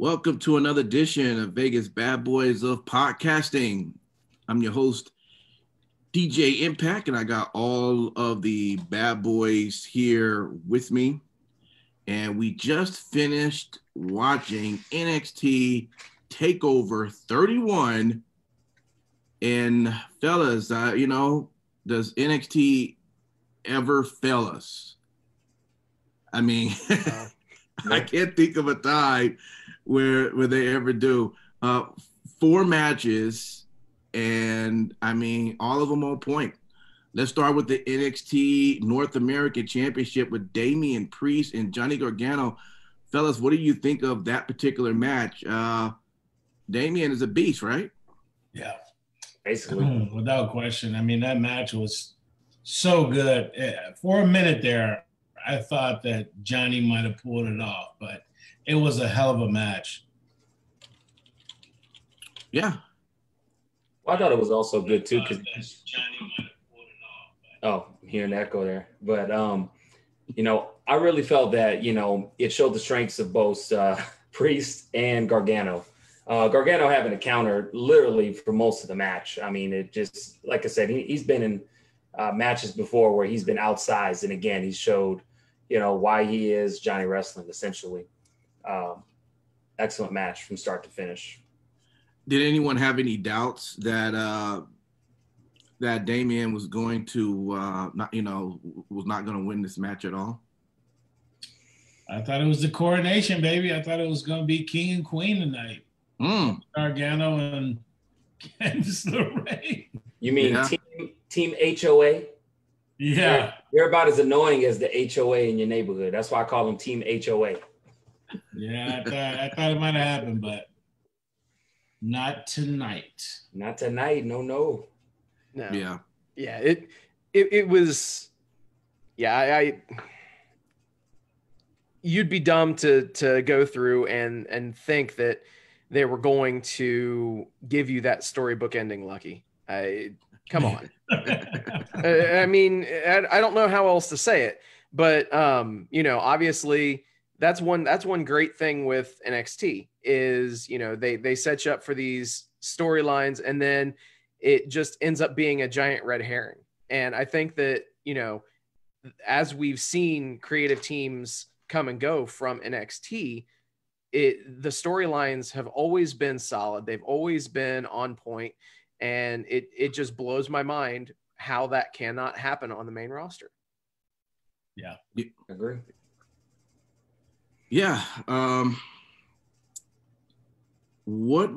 Welcome to another edition of Vegas Bad Boys of Podcasting. I'm your host, DJ Impact, and I got all of the Bad Boys here with me. And we just finished watching NXT TAKEOVER 31. And fellas, does NXT ever fail us? I mean, I can't think of a time where they ever do. 4 matches, and I mean, all of them on point. Let's start with the NXT North American Championship with Damian Priest and Johnny Gargano. Fellas, what do you think of that particular match? Damian is a beast, right? Yeah. Basically. Without question. I mean, that match was so good. For a minute there, I thought that Johnny might have pulled it off, but it was a hell of a match. Yeah. Well, I thought it was also good too because Johnny might have pulled it off. Oh, hearing an echo there. But I really felt that, it showed the strengths of both Priest and Gargano. Gargano having a counter literally for most of the match. I mean, it just, like I said, he's been in matches before where he's been outsized. And again, he showed, why he is Johnny Wrestling, essentially. Excellent match from start to finish. Did anyone have any doubts that that Damian was going to was not going to win this match at all? I thought it was the coronation, baby. I thought it was going to be King and Queen tonight. Gargano and Candice LeRae. You mean Team HOA? Yeah. They're about as annoying as the HOA in your neighborhood. That's why I call them Team HOA. Yeah, I thought it might have happened, but not tonight. Not tonight. No. Yeah. It was. Yeah, you'd be dumb to go through and think that they were going to give you that storybook ending, Lucky. Come on. I mean, I don't know how else to say it, but obviously that's one great thing with NXT is, they set you up for these storylines and then it just ends up being a giant red herring. And I think that, as we've seen creative teams come and go from NXT, the storylines have always been solid. They've always been on point, and it just blows my mind how that cannot happen on the main roster. Yeah. Agree. Yeah. Let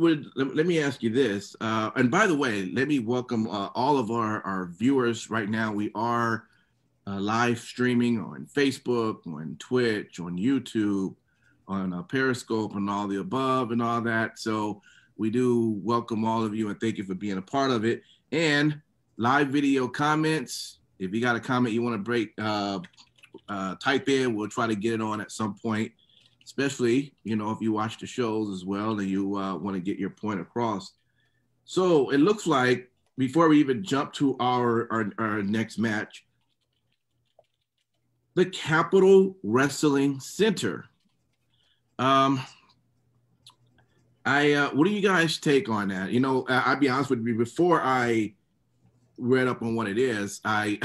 me ask you this. And by the way, let me welcome all of our viewers right now. We are live streaming on Facebook, on Twitch, on YouTube, on Periscope, and all the above and all that. So we do welcome all of you and thank you for being a part of it. And live video comments. If you got a comment you want to break, type in. We'll try to get it on at some point, especially, if you watch the shows as well and you want to get your point across. So it looks like before we even jump to our next match, the Capitol Wrestling Center. What do you guys take on that? I'll be honest with you, before I read up on what it is, I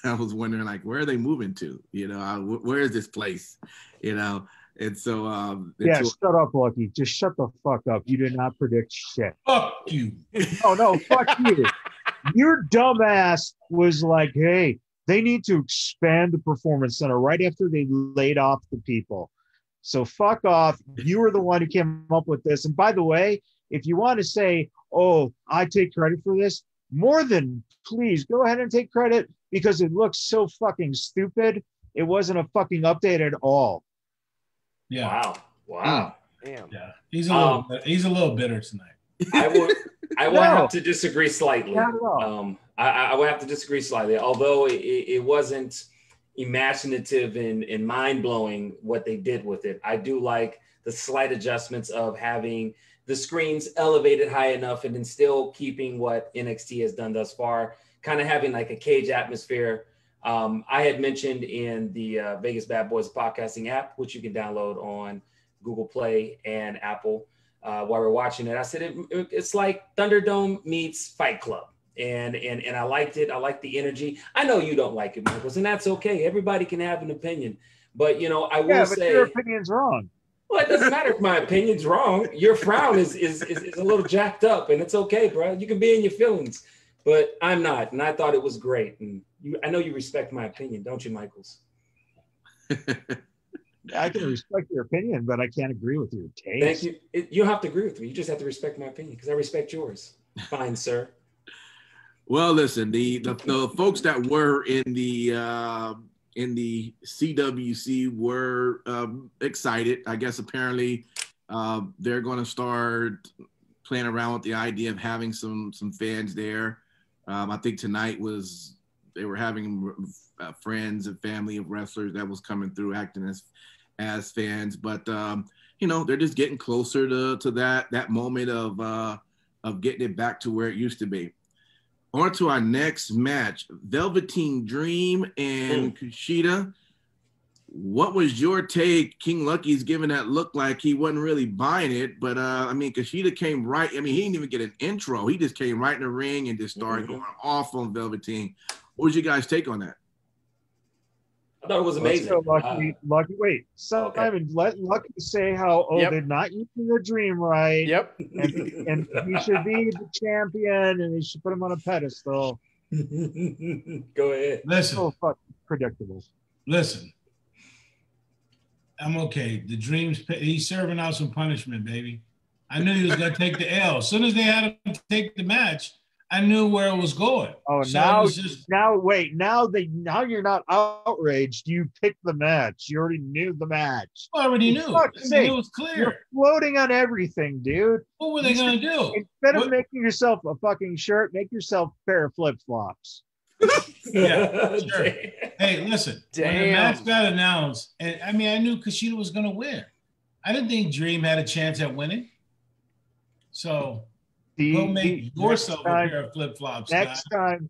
was wondering, like, where are they moving to? Where is this place? And so shut up, Lucky. Just shut the fuck up. You did not predict shit. Fuck you. No, fuck you. Your dumbass was like, hey, they need to expand the performance center right after they laid off the people. So fuck off. You were the one who came up with this. And by the way, if you want to say, oh, I take credit for this, more than please go ahead and take credit because it looks so fucking stupid. It wasn't a fucking update at all. Yeah. Wow. Damn. Yeah. He's a little bitter tonight. I would have to disagree slightly. Not at all. I would have to disagree slightly, although it wasn't imaginative and mind-blowing what they did with it. I do like the slight adjustments of having the screens elevated high enough and then still keeping what NXT has done thus far, kind of having like a cage atmosphere. I had mentioned in the Vegas Bad Boys podcasting app, which you can download on Google Play and Apple while we're watching it. I said it's like Thunderdome meets Fight Club. And I liked it. I liked the energy. I know you don't like it, Michaels, and that's okay. Everybody can have an opinion. But, I will say... your opinion's wrong. Well, it doesn't matter if my opinion's wrong. Your frown is a little jacked up, and it's okay, bro. You can be in your feelings. But I'm not, and I thought it was great. And I know you respect my opinion, don't you, Michaels? I can respect your opinion, but I can't agree with your taste. Thank you. You don't have to agree with me. You just have to respect my opinion because I respect yours. Fine, sir. Well, listen, the folks that were in the CWC were excited. I guess apparently they're going to start playing around with the idea of having some fans there. I think tonight they were having friends and family of wrestlers that was coming through acting as fans, but they're just getting closer to that moment of getting it back to where it used to be. On to our next match, Velveteen Dream and Kushida. What was your take? King Lucky's giving that look like he wasn't really buying it, but Kushida came right. He didn't even get an intro. He just came right in the ring and just started going off on Velveteen. What was your guys' take on that? I thought it was amazing. So Lucky. Wait, Simon, let Lucky say how they're not using the Dream right. Yep. And he should be the champion, and they should put him on a pedestal. Go ahead. Listen. So fucking predictable. Listen. I'm okay. The Dream's he's serving out some punishment, baby. I knew he was gonna take the L. As soon as they had him take the match, I knew where it was going. Oh, so now you're not outraged. You picked the match. You already knew the match. I already knew. It was clear. You're floating on everything, dude. What were they gonna do? Instead of making yourself a fucking shirt, make yourself a pair of flip-flops. Yeah, sure. Hey, listen. When the match got announced, and I knew Kushida was gonna win. I didn't think Dream had a chance at winning. So go make yourself a pair of flip-flops. Next time,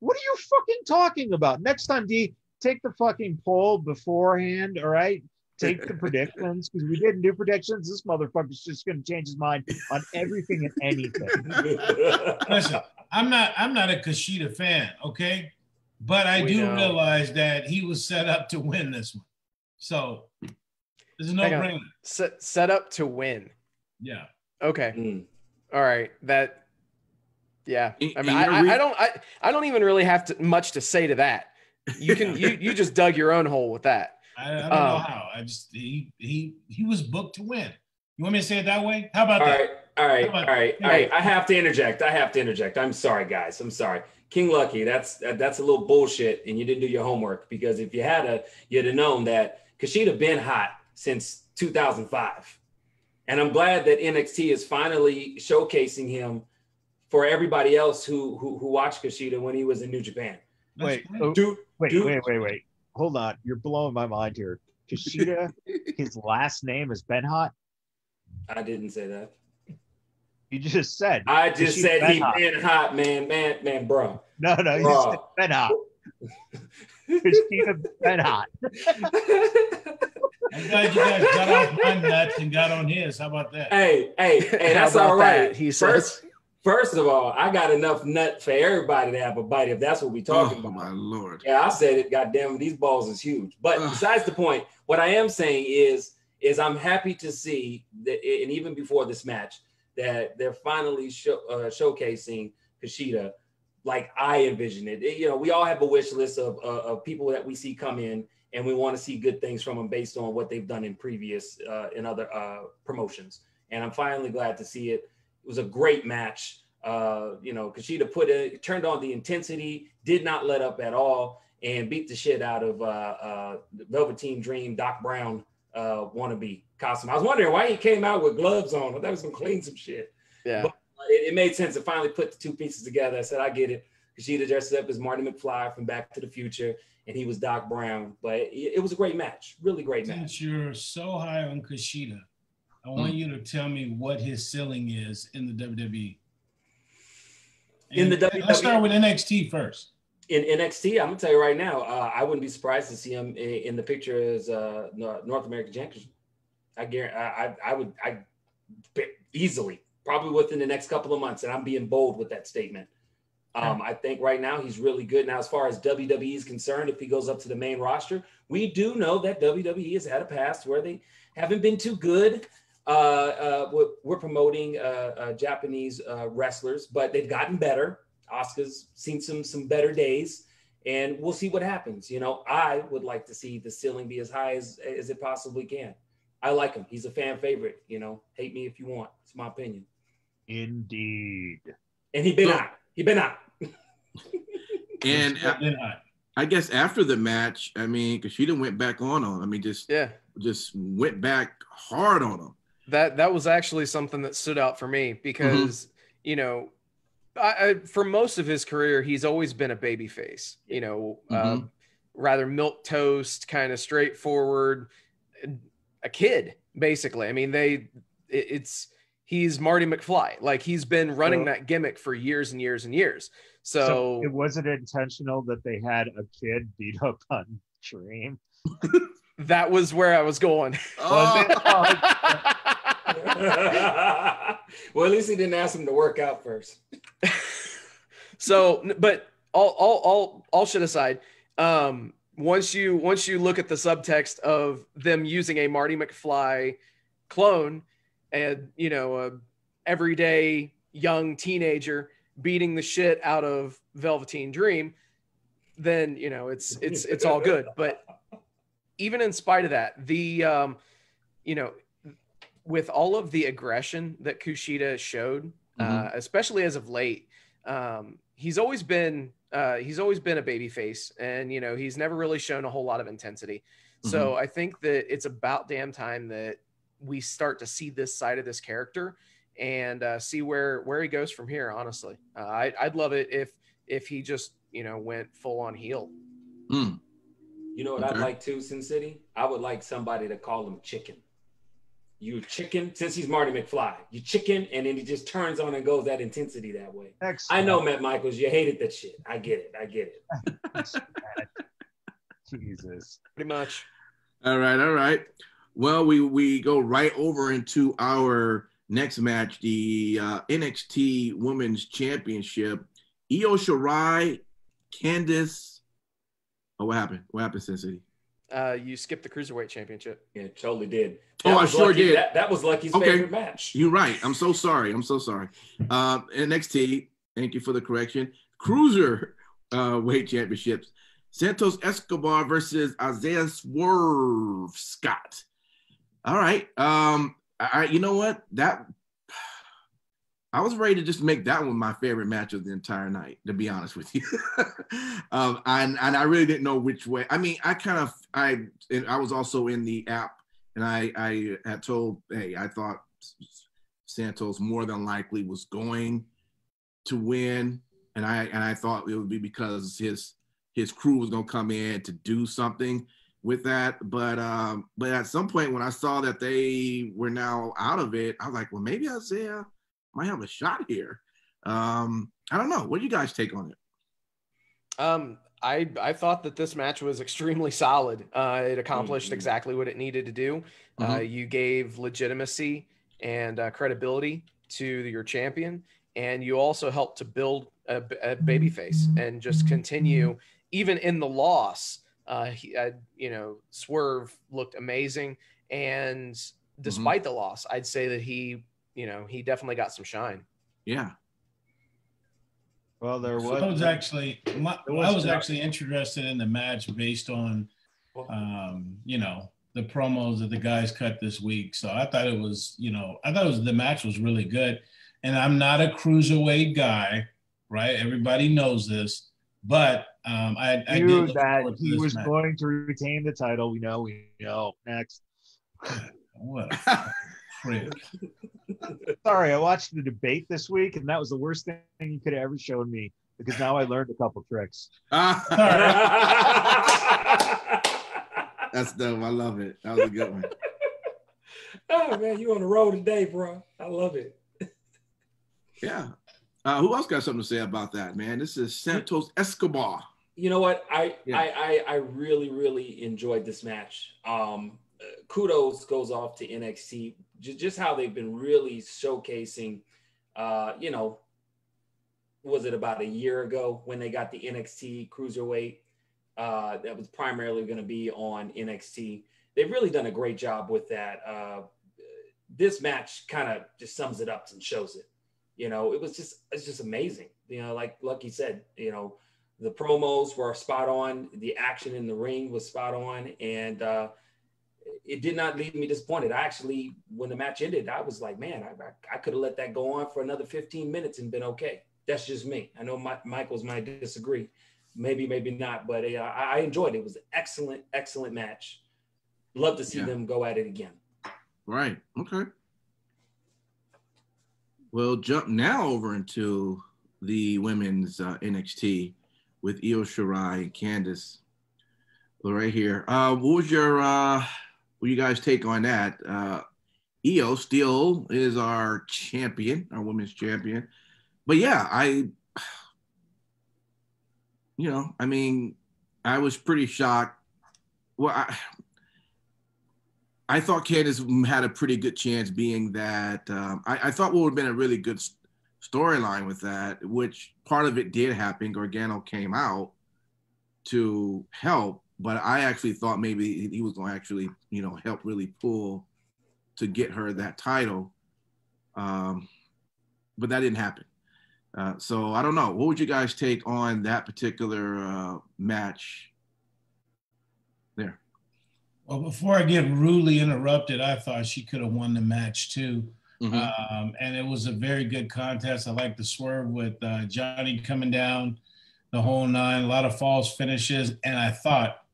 what are you fucking talking about? Next time, D, take the fucking poll beforehand, all right? Take the predictions, because we didn't do predictions. This motherfucker's just going to change his mind on everything and anything. Listen, I'm not a Kushida fan, okay? But I do realize that he was set up to win this one. So there's a no-brainer. Set up to win. Yeah. Okay. All right. I don't even really have much to say to that. You can you just dug your own hole with that. I don't know how. He was booked to win. You want me to say it that way? How about that? All right. I have to interject. I'm sorry, guys. I'm sorry. King Lucky, that's a little bullshit, and you didn't do your homework, because if you'd have known that Kushida been hot since 2005. And I'm glad that NXT is finally showcasing him for everybody else who watched Kushida when he was in New Japan. Wait. Hold on. You're blowing my mind here. Kushida, his last name is Ben Hot? I didn't say that. You just said. I just said he been hot, man, bro. No, you said Ben Hot. Kushida Ben Hot. I'm glad you guys got off my nuts and got on his. How about that? Hey, that's all right. He says. First of all, I got enough nut for everybody to have a bite if that's what we're talking about. Oh, my Lord. Yeah, I said it. Goddamn, these balls is huge. But besides the point, what I am saying is I'm happy to see that, and even before this match, that they're finally showcasing Kushida like I envision it. We all have a wish list of people that we see come in, and we want to see good things from them based on what they've done in previous in other promotions. And I'm finally glad to see it. It was a great match. Kushida turned on the intensity, did not let up at all, and beat the shit out of Velveteen Dream, Doc Brown wannabe costume. I was wondering why he came out with gloves on. I thought he was going to clean some shit. Yeah. But it made sense to finally put the two pieces together. I said, I get it. Kushida dressed up as Marty McFly from Back to the Future, and he was Doc Brown. But it was a great match. Really great match. Since you're so high on Kushida, I want you to tell me what his ceiling is in the WWE. Let's start with NXT first. In NXT, I'm gonna tell you right now, I wouldn't be surprised to see him in the picture as North American champion. I guarantee I would easily, probably within the next couple of months, and I'm being bold with that statement. I think right now he's really good. Now, as far as WWE is concerned, if he goes up to the main roster, we do know that WWE has had a past where they haven't been too good. We're promoting Japanese wrestlers, but they've gotten better. Asuka's seen some better days, and we'll see what happens. You know, I would like to see the ceiling be as high as it possibly can. I like him. He's a fan favorite. You know, hate me if you want. It's my opinion. Indeed. And he been out. And I guess after the match, I mean, Kushida went back on him. I mean, just went back hard on him. That was actually something that stood out for me because, you know, for most of his career, he's always been a babyface, you know, rather milquetoast, kind of straightforward, a kid, basically. I mean, he's Marty McFly. Like, he's been running that gimmick for years and years and years. So it wasn't intentional that they had a kid beat up on Dream. That was where I was going. Well, at least he didn't ask him to work out first. So, but all shit aside, once you look at the subtext of them using a Marty McFly clone and, you know, a everyday young teenager beating the shit out of Velveteen Dream, then, you know, it's all good. But even in spite of that, the you know, with all of the aggression that Kushida showed, especially as of late, he's always been a babyface, and, you know, he's never really shown a whole lot of intensity. So I think that it's about damn time that we start to see this side of this character and see where he goes from here. Honestly, I'd love it if he just, you know, went full on heel. You know what I'd like too, Sin City? I would like somebody to call him Chicken. You chicken, since he's Marty McFly. You chicken, and then he just turns on and goes that intensity that way. Excellent. I know, Matt Michaels, you hated that shit. I get it. Jesus. Pretty much. All right. Well, we go right over into our next match, the NXT Women's Championship. Io Shirai, Candice. Oh, what happened? What happened, Sin City? You skipped the Cruiserweight Championship. Yeah, totally did. I sure did. That was Lucky's favorite match. You're right. I'm so sorry. NXT, thank you for the correction. Cruiserweight Championships. Santos Escobar versus Isaiah Swerve Scott. All right. You know what? I was ready to just make that one my favorite match of the entire night, to be honest with you. And I really didn't know which way. I mean, I was also in the app, and I had told, hey, I thought Santos more than likely was going to win, and I thought it would be because his crew was going to come in to do something with that. But at some point when I saw that they were now out of it, I was like, well, maybe Isaiah might have a shot here. I don't know. What do you guys take on it? I thought that this match was extremely solid. It accomplished exactly what it needed to do. You gave legitimacy and credibility to your champion, and you also helped to build a babyface and just continue. Even in the loss, Swerve looked amazing, and despite the loss, I'd say that he definitely got some shine. Yeah. Well, I was actually interested in the match based on, the promos that the guys cut this week. So I thought the match was really good. And I'm not a cruiserweight guy, right? Everybody knows this, but I knew that he was going to retain the title. We know. Next. What a prick. Sorry, I watched the debate this week, and that was the worst thing you could have ever shown me, because now I learned a couple tricks. That's dope. I love it. That was a good one. Oh, man, you on the road today, bro. I love it. Yeah. Who else got something to say about that, man? This is Santos Escobar. You know what? I really, really enjoyed this match. kudos goes off to NXT, just how they've been really showcasing, was it about a year ago when they got the NXT Cruiserweight that was primarily going to be on NXT. They've really done a great job with that. This match kind of just sums it up and shows it. It's just amazing. Like Lucky said, the promos were spot on. The action in the ring was spot on. And it did not leave me disappointed. When the match ended, I was like, man, I could have let that go on for another 15 minutes and been okay. That's just me. I know Michaels might disagree. Maybe not. But I enjoyed it. It was an excellent, excellent match. Love to see them go at it again. Right. Okay. We'll jump now over into the women's NXT with Io Shirai and Candice. Well, right here. What was you guys take on that? Io still is our champion, our women's champion. But yeah, I was pretty shocked. Well, I thought Candice had a pretty good chance, being that I thought what would have been a really good storyline with that, which part of it did happen. Gargano came out to help, but I actually thought maybe he was going to actually, help really pull to get her that title. But that didn't happen. So I don't know. What would you guys take on that particular match there? Well, before I get rudely interrupted, I thought she could have won the match too. Mm-hmm. And it was a very good contest. I like the swerve with Johnny coming down, the whole nine, a lot of false finishes. And I thought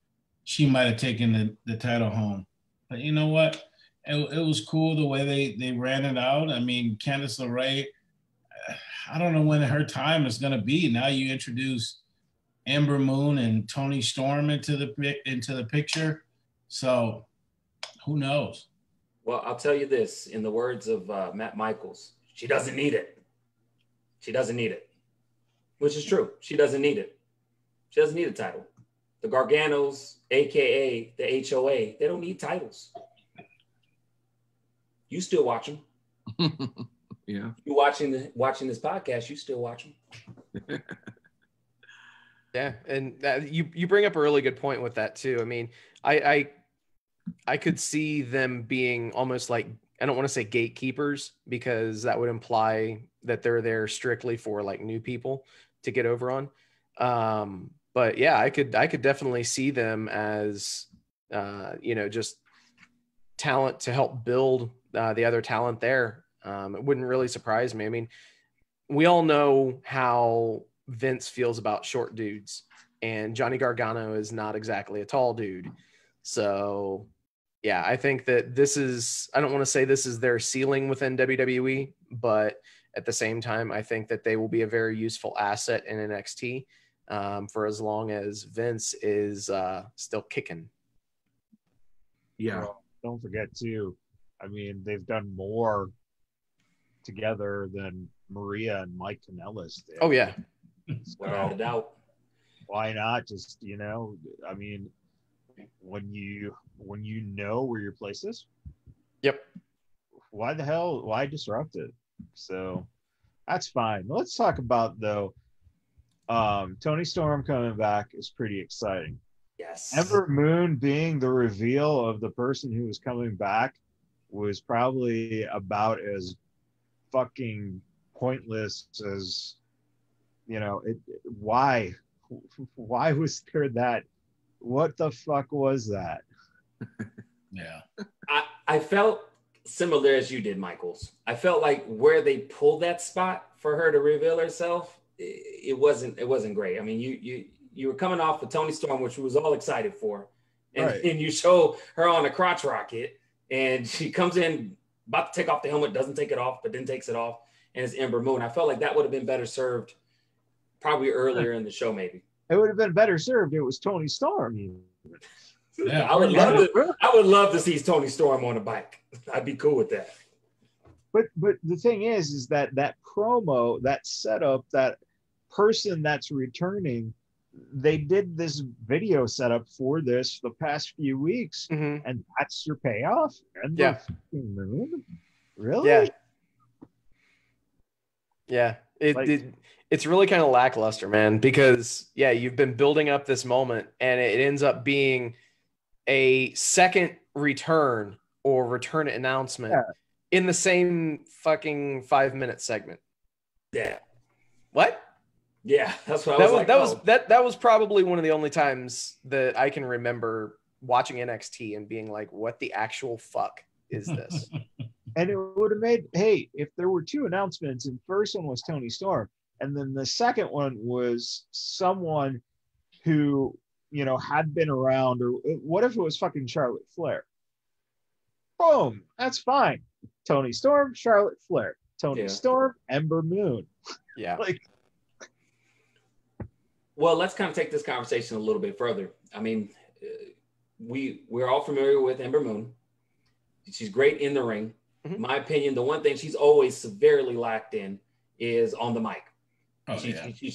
she might have taken the title home. But you know what? It was cool the way they ran it out. I mean, Candice LeRae, I don't know when her time is going to be. Now you introduce Ember Moon and Toni Storm into the picture. So who knows? Well, I'll tell you this, in the words of Matt Michaels, she doesn't need it. She doesn't need it, which is true. She doesn't need it. She doesn't need a title. The Garganos, AKA the HOA, they don't need titles. You still watch them. Yeah. You watching this podcast, you still watch them. Yeah, and you bring up a really good point with that too. I mean, I could see them being almost like, I don't want to say gatekeepers, because that would imply that they're there strictly for like new people to get over on. But yeah, I could definitely see them as just talent to help build the other talent there. It wouldn't really surprise me. I mean, we all know how Vince feels about short dudes, and Johnny Gargano is not exactly a tall dude. So yeah, I think that I don't want to say this is their ceiling within WWE, but at the same time, I think that they will be a very useful asset in NXT for as long as Vince is still kicking. Yeah. Well, don't forget too, I mean, they've done more together than Maria and Mike Kanellis did. Oh yeah. Without a doubt. Why not just, I mean, when you know where your place is, yep, why disrupt it? So that's fine. Let's talk about, though, Toni Storm coming back is pretty exciting. Yes. Ember Moon being the reveal of the person who was coming back was probably about as fucking pointless as, why was there that? What the fuck was that? Yeah. I felt similar as you did, Michaels. I felt like where they pulled that spot for her to reveal herself, it wasn't great. I mean, you were coming off of Toni Storm, which we was all excited for, and, right. And you show her on a crotch rocket, and she comes in about to take off the helmet, doesn't take it off, but then takes it off, and it's Ember Moon. I felt like that would have been better served probably earlier in the show, maybe. It would have been better served. It was Toni Storm. Yeah, I would love to see Toni Storm on a bike. I'd be cool with that. But the thing is that promo, that setup, that person that's returning, they did this video setup for this the past few weeks, and that's your payoff? Ember fucking Moon? Really? Yeah. It's really kind of lackluster, man, because you've been building up this moment and it ends up being a second return or return announcement in the same fucking 5-minute segment. Yeah. What? Yeah, that's what I was that was probably one of the only times that I can remember watching NXT and being like, what the actual fuck is this? And it would have made, hey, if there were 2 announcements, and the first one was Tony Storm, and then the second one was someone who, had been around, or what if it was fucking Charlotte Flair? Boom, that's fine. Tony Storm, Charlotte Flair. Tony Storm, Ember Moon. Yeah. Well, let's kind of take this conversation a little bit further. I mean, we're all familiar with Ember Moon. She's great in the ring. In my opinion, the one thing she's always severely lacked in is on the mic. She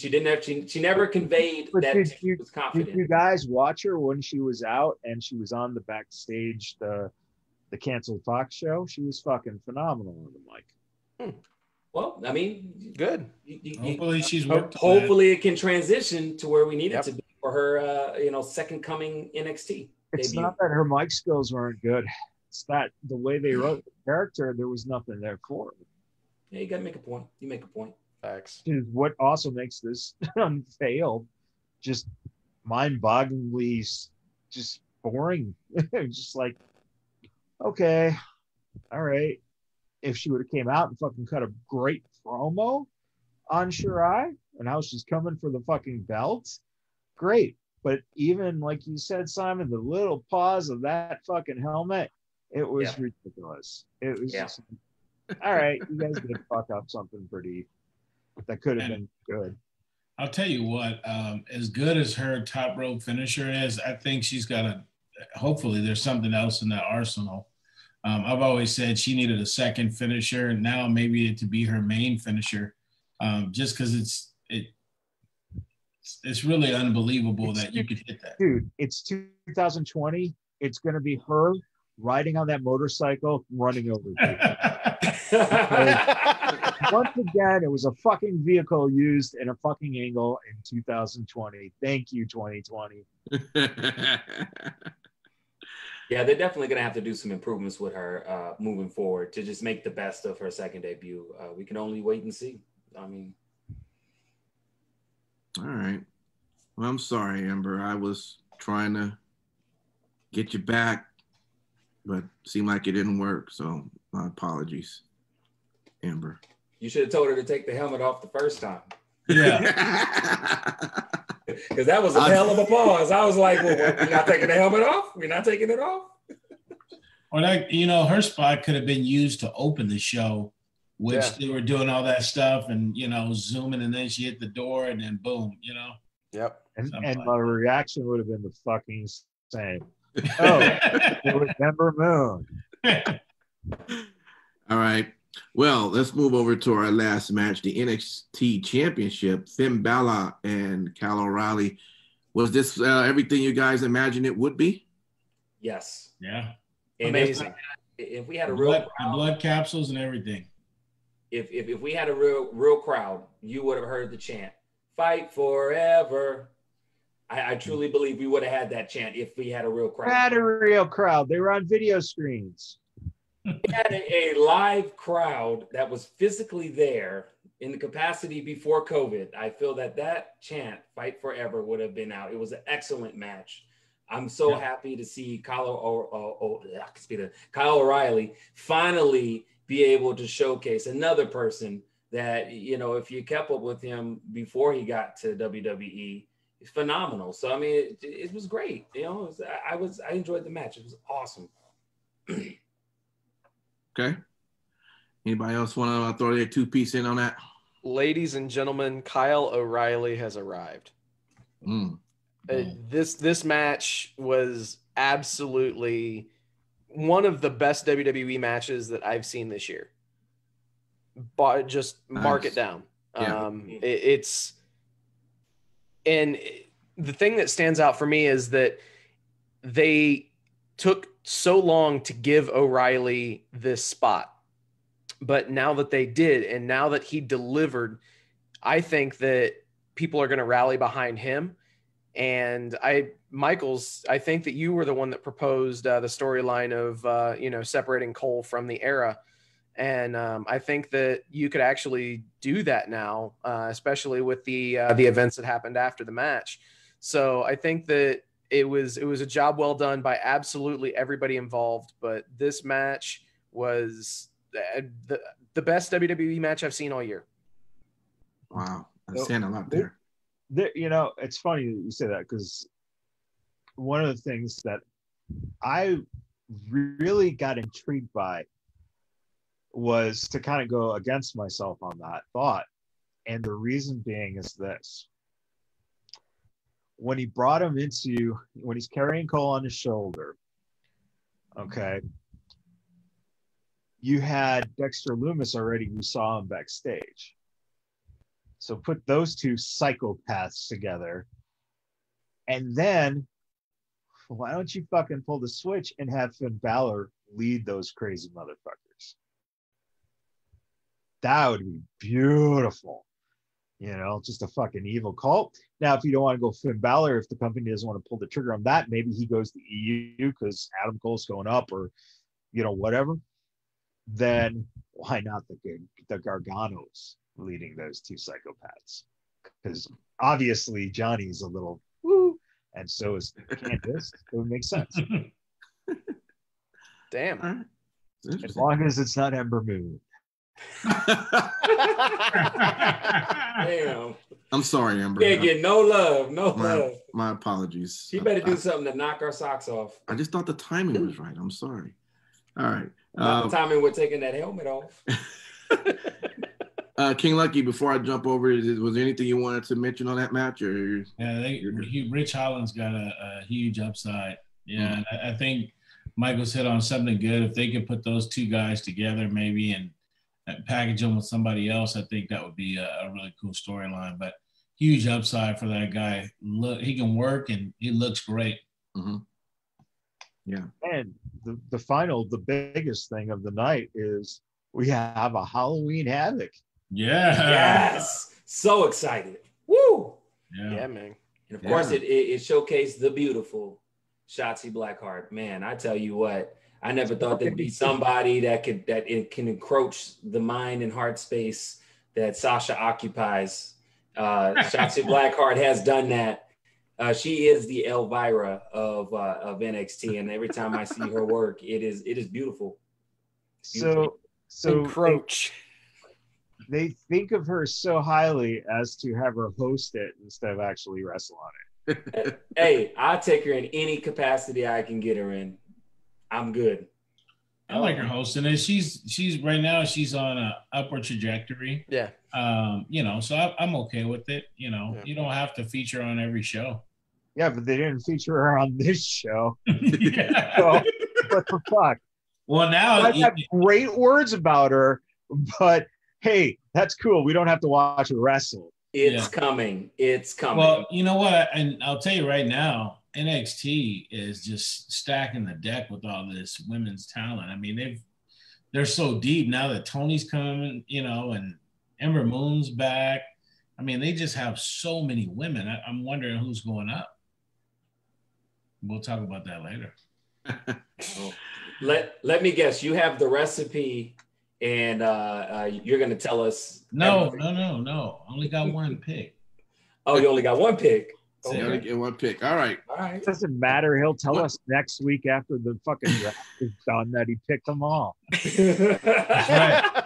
didn't have. She never conveyed that she was confident. Did you guys watch her when she was out and she was on the backstage, the canceled Fox show? She was fucking phenomenal on the mic. Well, I mean, good. Hopefully she's worked. Hopefully it can transition to where we need it to be for her, second coming NXT It's debut. not that her mic skills weren't good. It's that the way they wrote the character, there was nothing there for her. Yeah, you got to make a point. You make a point. Facts. What also makes this fail, just mind-bogglingly, just boring. Just like, okay, all right. If she would have came out and fucking cut a great promo on Shirai and how she's coming for the fucking belts, great. But even like you said, Simon, the little pause of that fucking helmet, it was ridiculous. It was just, all right, you guys did fuck up something pretty that could have been good. I'll tell you what, as good as her top rope finisher is, I think she's got hopefully there's something else in that arsenal. I've always said she needed a second finisher, and now maybe it to be her main finisher, just because it's really unbelievable that you could hit that. Dude, it's 2020. It's going to be her riding on that motorcycle, running over people. Once again, it was a fucking vehicle used in a fucking angle in 2020. Thank you, 2020. Yeah, they're definitely going to have to do some improvements with her moving forward to just make the best of her second debut. We can only wait and see. I mean. All right. Well, I'm sorry, Ember. I was trying to get you back, but it seemed like it didn't work. So my apologies, Ember. You should have told her to take the helmet off the first time. Yeah. Because that was a hell of a pause. I was like, well, we're not taking the helmet off? We're not taking it off? Or her spot could have been used to open the show, which they were doing all that stuff and, zooming, and then she hit the door and then boom, Yep. And my reaction would have been the fucking same. Oh, it was Ember Moon. All right. Well, let's move over to our last match, the NXT Championship. Finn Balor and Kyle O'Reilly. Was this everything you guys imagined it would be? Yes. Yeah. And amazing. If we had a blood capsules and everything. If we had a real crowd, you would have heard the chant, "Fight forever." I truly believe we would have had that chant if we had a real crowd. Had a real crowd. They were on video screens. We had a live crowd that was physically there in the capacity before COVID. I feel that chant, "Fight Forever," would have been out. It was an excellent match. I'm so happy to see Kyle O'Reilly finally be able to showcase another person that, if you kept up with him before he got to WWE, it's phenomenal. So, I mean, it was great. I enjoyed the match. It was awesome. Okay. Anybody else want to throw their two-piece in on that? Ladies and gentlemen, Kyle O'Reilly has arrived. This match was absolutely one of the best WWE matches that I've seen this year. But just mark it down. Yeah. And the thing that stands out for me is that they took so long to give O'Reilly this spot, but now that they did, and now that he delivered, I think that people are going to rally behind him. And Michaels, I think that you were the one that proposed the storyline of, separating Cole from the Era. And I think that you could actually do that now, especially with the events that happened after the match. So I think that it was a job well done by absolutely everybody involved. But this match was the best WWE match I've seen all year. Wow, I'm saying a lot there. It's funny that you say that, because one of the things that I really got intrigued by was to kind of go against myself on that thought. And the reason being is this. When he brought him when he's carrying Cole on his shoulder, okay, you had Dexter Lumis already, we saw him backstage. So put those two psychopaths together, and then why don't you fucking pull the switch and have Finn Balor lead those crazy motherfuckers? That would be beautiful. Just a fucking evil cult. Now, if you don't want to go Finn Balor, if the company doesn't want to pull the trigger on that, maybe he goes to EU because Adam Cole's going up, or, whatever. Then why not the Garganos leading those two psychopaths? Because obviously Johnny's a little woo, and so is Candice. It would make sense. Damn. As long as it's not Ember Moon. Damn. I'm sorry, Amber. Can't get no love. Love. My apologies. She better do something to knock our socks off. I just thought the timing was right. I'm sorry. All right. Not the timing with taking that helmet off. King Lucky, before I jump over, was there anything you wanted to mention on that match? Or Rich Holland's got a huge upside. Yeah, and I think Michael's hit on something good. If they could put those two guys together, maybe, and package them with somebody else, I think that would be a really cool storyline. But huge upside for that guy. Look, he can work, and he looks great. Mm-hmm. Yeah. And the biggest thing of the night is we have a Halloween Havoc. Yeah. Yes. So excited. Woo. Yeah, man. And of course, it showcased the beautiful Shotzi Blackheart. Man, I tell you what, I never thought there'd be somebody that can encroach the mind and heart space that Sasha occupies. Shotzi Blackheart has done that. She is the Elvira of NXT, and every time I see her work, it is beautiful. So encroach. They think of her so highly as to have her host it instead of actually wrestle on it. Hey, I'll take her in any capacity I can get her in. I'm good. I like her hosting it. She's right now she's on a upward trajectory. Yeah. So I'm okay with it. You don't have to feature her on every show. Yeah, but they didn't feature her on this show. Yeah. So, what the fuck? Well, now I have great words about her, but hey, that's cool. We don't have to watch her wrestle. It's coming. It's coming. Well, you know what? And I'll tell you right now, NXT is just stacking the deck with all this women's talent. I mean, they're so deep now that Tony's coming, and Ember Moon's back. I mean, they just have so many women. I'm wondering who's going up. We'll talk about that later. Let me guess. You have the recipe, and you're going to tell us. No. Only got one pick. Oh, you only got one pick. Okay. You only get one pick. All right. It doesn't matter. He'll tell us next week after the fucking draft is done that he picked them all. That's right.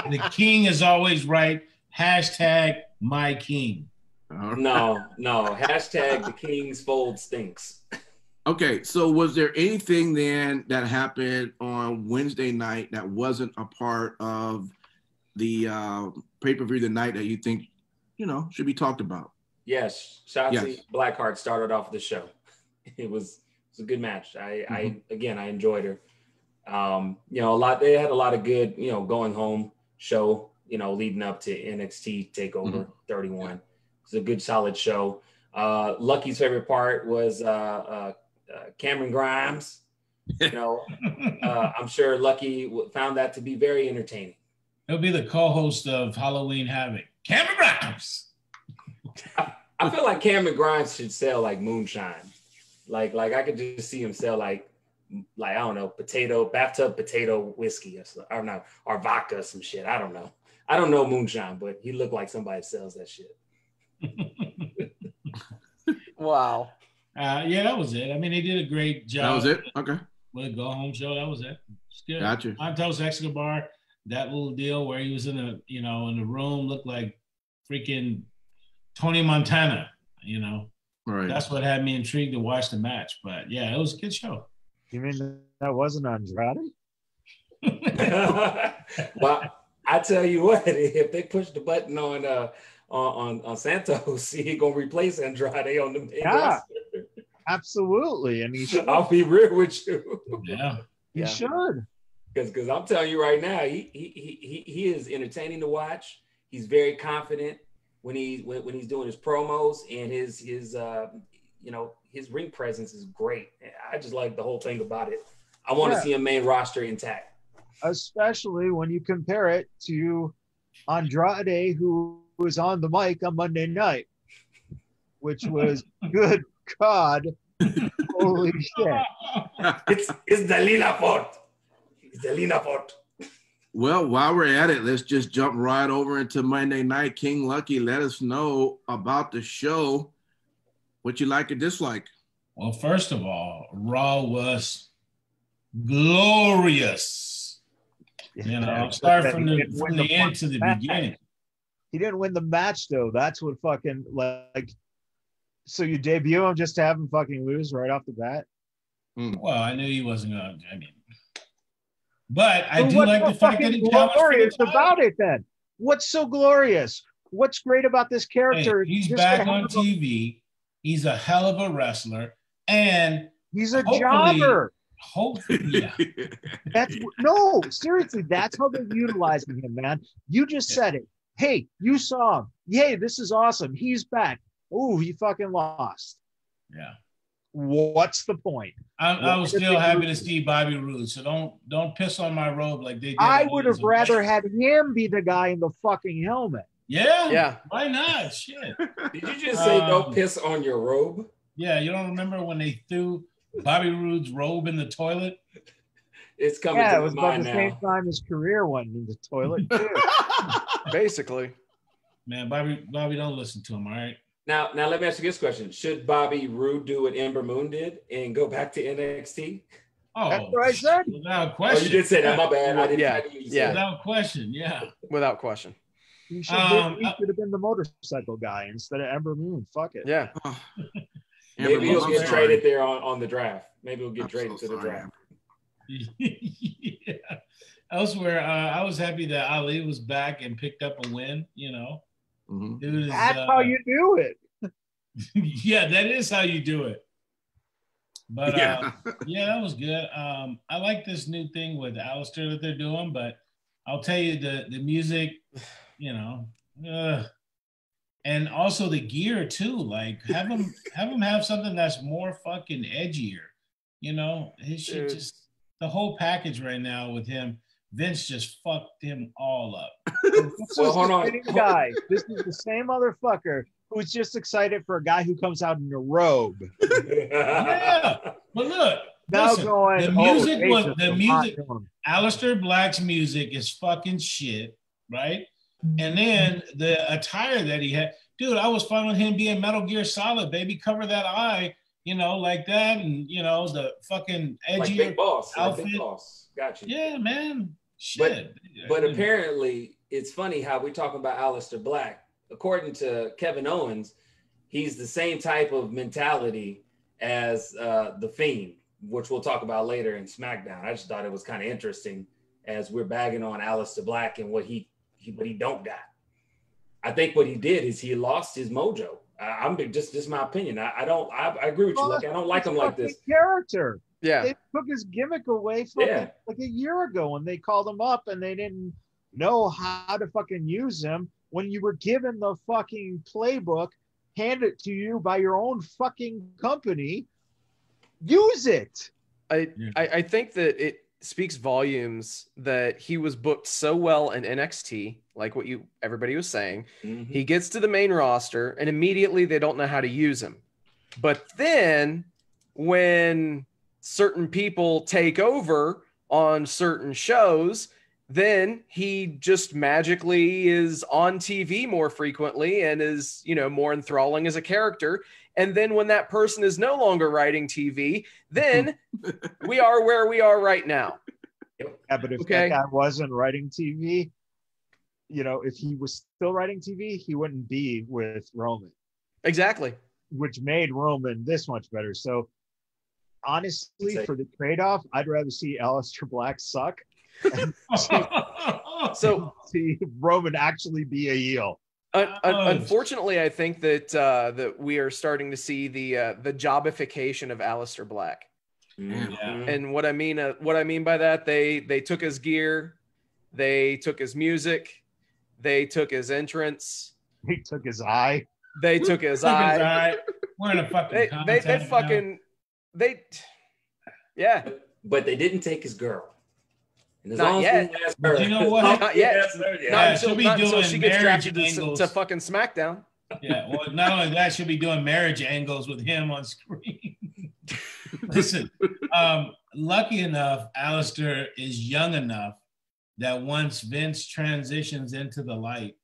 The king is always right. Hashtag my king. No. Hashtag the king's fold stinks. Okay, so was there anything then that happened on Wednesday night that wasn't a part of the pay-per-view the night that you think, should be talked about? Yes, Shotzi Blackheart started off the show. It was a good match. I enjoyed her. They had a lot of good, going home show, leading up to NXT TakeOver 31. It was a good solid show. Lucky's favorite part was Cameron Grimes. You know, I'm sure Lucky found that to be very entertaining. He'll be the co-host of Halloween Havoc. Cameron Grimes. I feel like Cameron Grimes should sell like moonshine. Like I could just see him sell like I don't know, bathtub potato whiskey or vodka or some shit. I don't know. I don't know moonshine, but he looked like somebody sells that shit. Wow. Yeah, that was it. I mean, they did a great job. That was it? Okay. With a go-home show, that was it. It's good. Gotcha. Santos Escobar, that little deal where he was in the room, looked like freaking Tony Montana, you know. Right. That's what had me intrigued to watch the match. But yeah, it was a good show. You mean that wasn't Andrade? Well, I tell you what, if they push the button on Santos, he's gonna replace Andrade on the main roster. Absolutely, and he should. I'll be real with you. Yeah, he should. Because I'm telling you right now, he is entertaining to watch. He's very confident when he's doing his promos, and his ring presence is great. I just like the whole thing about it. I want to see a main roster intact, especially when you compare it to Andrade, who was on the mic on Monday night, which was good God, holy shit! It's the Lina Fort. It's the Lina Fort. Well, while we're at it, let's just jump right over into Monday Night. King Lucky, let us know about the show, what you like or dislike. Well, first of all, Raw was glorious. You know, start from the end to the beginning. He didn't win the match though. That's what fucking like. So you debut him just to have him fucking lose right off the bat? Well, I knew he wasn't gonna. I mean, but I do like the fact that he glorious about it. Then what's so glorious? What's great about this character? Hey, he's back on TV. He's a hell of a wrestler, and he's a jobber. Hopefully, yeah. Seriously, that's how they're utilizing him, man. You just said it. Hey, you saw him. Yay, this is awesome. He's back. Oh, he fucking lost. Yeah. What's the point? I was still happy to see Bobby Roode, so don't piss on my robe like they did. I would have rather had him be the guy in the fucking helmet. Yeah. Why not? Shit. Did you just say don't piss on your robe? Yeah, you don't remember when they threw Bobby Roode's robe in the toilet? It's coming to it was mind about the same time his career went in the toilet too. Basically. Man, Bobby, don't listen to him, all right? Now let me ask you this question. Should Bobby Roode do what Ember Moon did and go back to NXT? Oh, that's what I said. Without question. Oh, you did say that. My bad. I didn't Without question, yeah. Without question. He should have been the motorcycle guy instead of Ember Moon. Fuck it. Yeah. Maybe he'll get traded there on the draft. Maybe he'll get traded to the draft. Yeah. Elsewhere, I was happy that Ali was back and picked up a win, you know. Mm-hmm. That's how you do it. Yeah, that is how you do it. But yeah, that was good. I like this new thing with Alistair that they're doing, but I'll tell you the music, you know, and also the gear too. Like have him have something that's more fucking edgier. You know, his shit just the whole package right now with him. Vince just fucked him all up. Hold on. Guy. This is the same motherfucker who's just excited for a guy who comes out in a robe. Yeah, but look, now listen, going, the music. Aleister Black's music is fucking shit, right? And then the attire that he had, dude, I was fine with him being Metal Gear Solid, baby. Cover that eye, you know, like that, and you know the fucking edgy like Big Boss, outfit. Like Big Boss. Got you. Yeah, man. Shit. But apparently, it's funny how we talk about Aleister Black. According to Kevin Owens, he's the same type of mentality as the Fiend, which we'll talk about later in SmackDown. I just thought it was kind of interesting as we're bagging on Aleister Black and what he don't got. I think what he did is he lost his mojo. I'm just my opinion. I agree with you. Like I don't like him like this. Character. Yeah. They took his gimmick away from him like a year ago when they called him up and they didn't know how to fucking use him. When you were given the fucking playbook, handed to you by your own fucking company, use it. I think that it speaks volumes that he was booked so well in NXT, like what everybody was saying. Mm-hmm. He gets to the main roster and immediately they don't know how to use him. But then when certain people take over on certain shows, then he just magically is on TV more frequently and is, more enthralling as a character. And then when that person is no longer writing TV, then we are where we are right now. Yeah, but if that guy wasn't writing TV, if he was still writing TV, he wouldn't be with Roman. Exactly. Which made Roman this much better. So honestly, for the trade-off, I'd rather see Aleister Black suck and see Roman actually be a heel. Unfortunately, I think that we are starting to see the jobification of Aleister Black. Yeah. And what I mean by that, they took his gear, they took his music, they took his entrance, they took his eye. They took his eye. We're in a fucking yeah. But they didn't take his girl. And not yet. You know what? Not yet. Not until she gets drafted to fucking SmackDown. Yeah. Well, not only that, she'll be doing marriage angles with him on screen. Listen, lucky enough, Aleister is young enough that once Vince transitions into the light,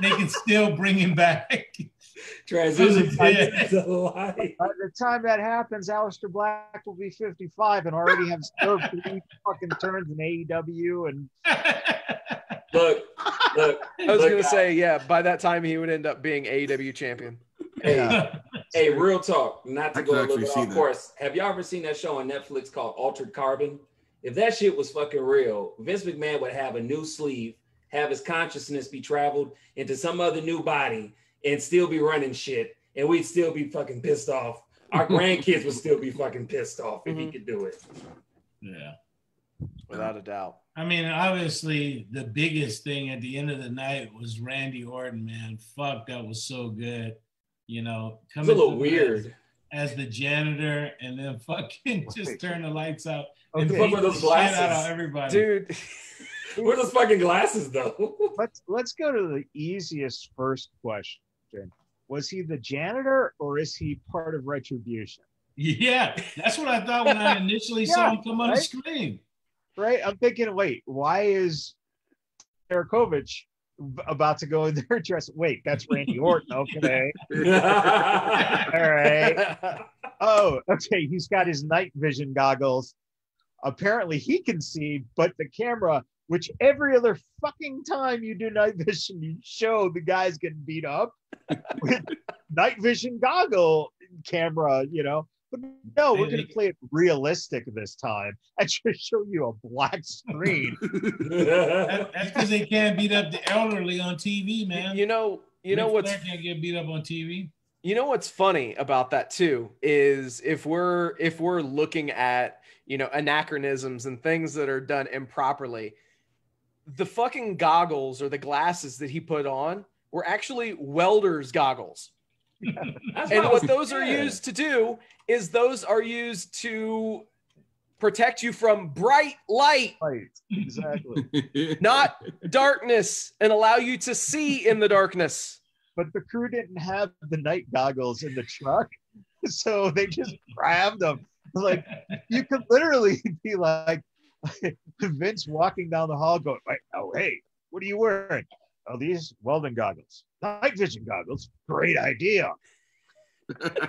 they can still bring him back. Transition into the light. By the time that happens, Aleister Black will be 55 and already have served 3 fucking turns in AEW. And look. I was gonna say, by that time he would end up being AEW champion. Hey, real talk. Not to go a little bit off course. Have y'all ever seen that show on Netflix called Altered Carbon? If that shit was fucking real, Vince McMahon would have a new sleeve, have his consciousness be traveled into some other new body, and still be running shit, and we'd still be fucking pissed off. Our grandkids would still be fucking pissed off if he could do it. Yeah. Without a doubt. I mean, obviously, the biggest thing at the end of the night was Randy Orton, man. Fuck, that was so good. Coming it's a little weird. As the janitor, and then fucking just turn the lights out. And fuck with those glasses. Out of everybody. Dude. Where are those fucking glasses, though? Let's go to the easiest first question. Was he the janitor or is he part of Retribution? Yeah, that's what I thought when I initially saw him come on the screen. Right? I'm thinking, wait, why is Tarakovich about to go in their dress? Wait, that's Randy Orton. Okay. All right. Oh, okay. He's got his night vision goggles. Apparently he can see, but the camera, which every other fucking time you do night vision, you show the guys getting beat up with night vision goggle camera, But no, we're going to play it realistic this time and just show you a black screen. That's because they can't beat up the elderly on TV, man. You know what's can't get beat up on TV. You know what's funny about that too is if we're looking at anachronisms and things that are done improperly, the fucking goggles or the glasses that he put on were actually welder's goggles. And what those are used to do is those are used to protect you from bright light. Right, exactly. Not darkness, and allow you to see in the darkness. But the crew didn't have the night goggles in the truck, so they just grabbed them. Like, you could literally be like Vince walking down the hall going, oh, hey, what are you wearing? Oh, these welding goggles. Night vision goggles. Great idea. But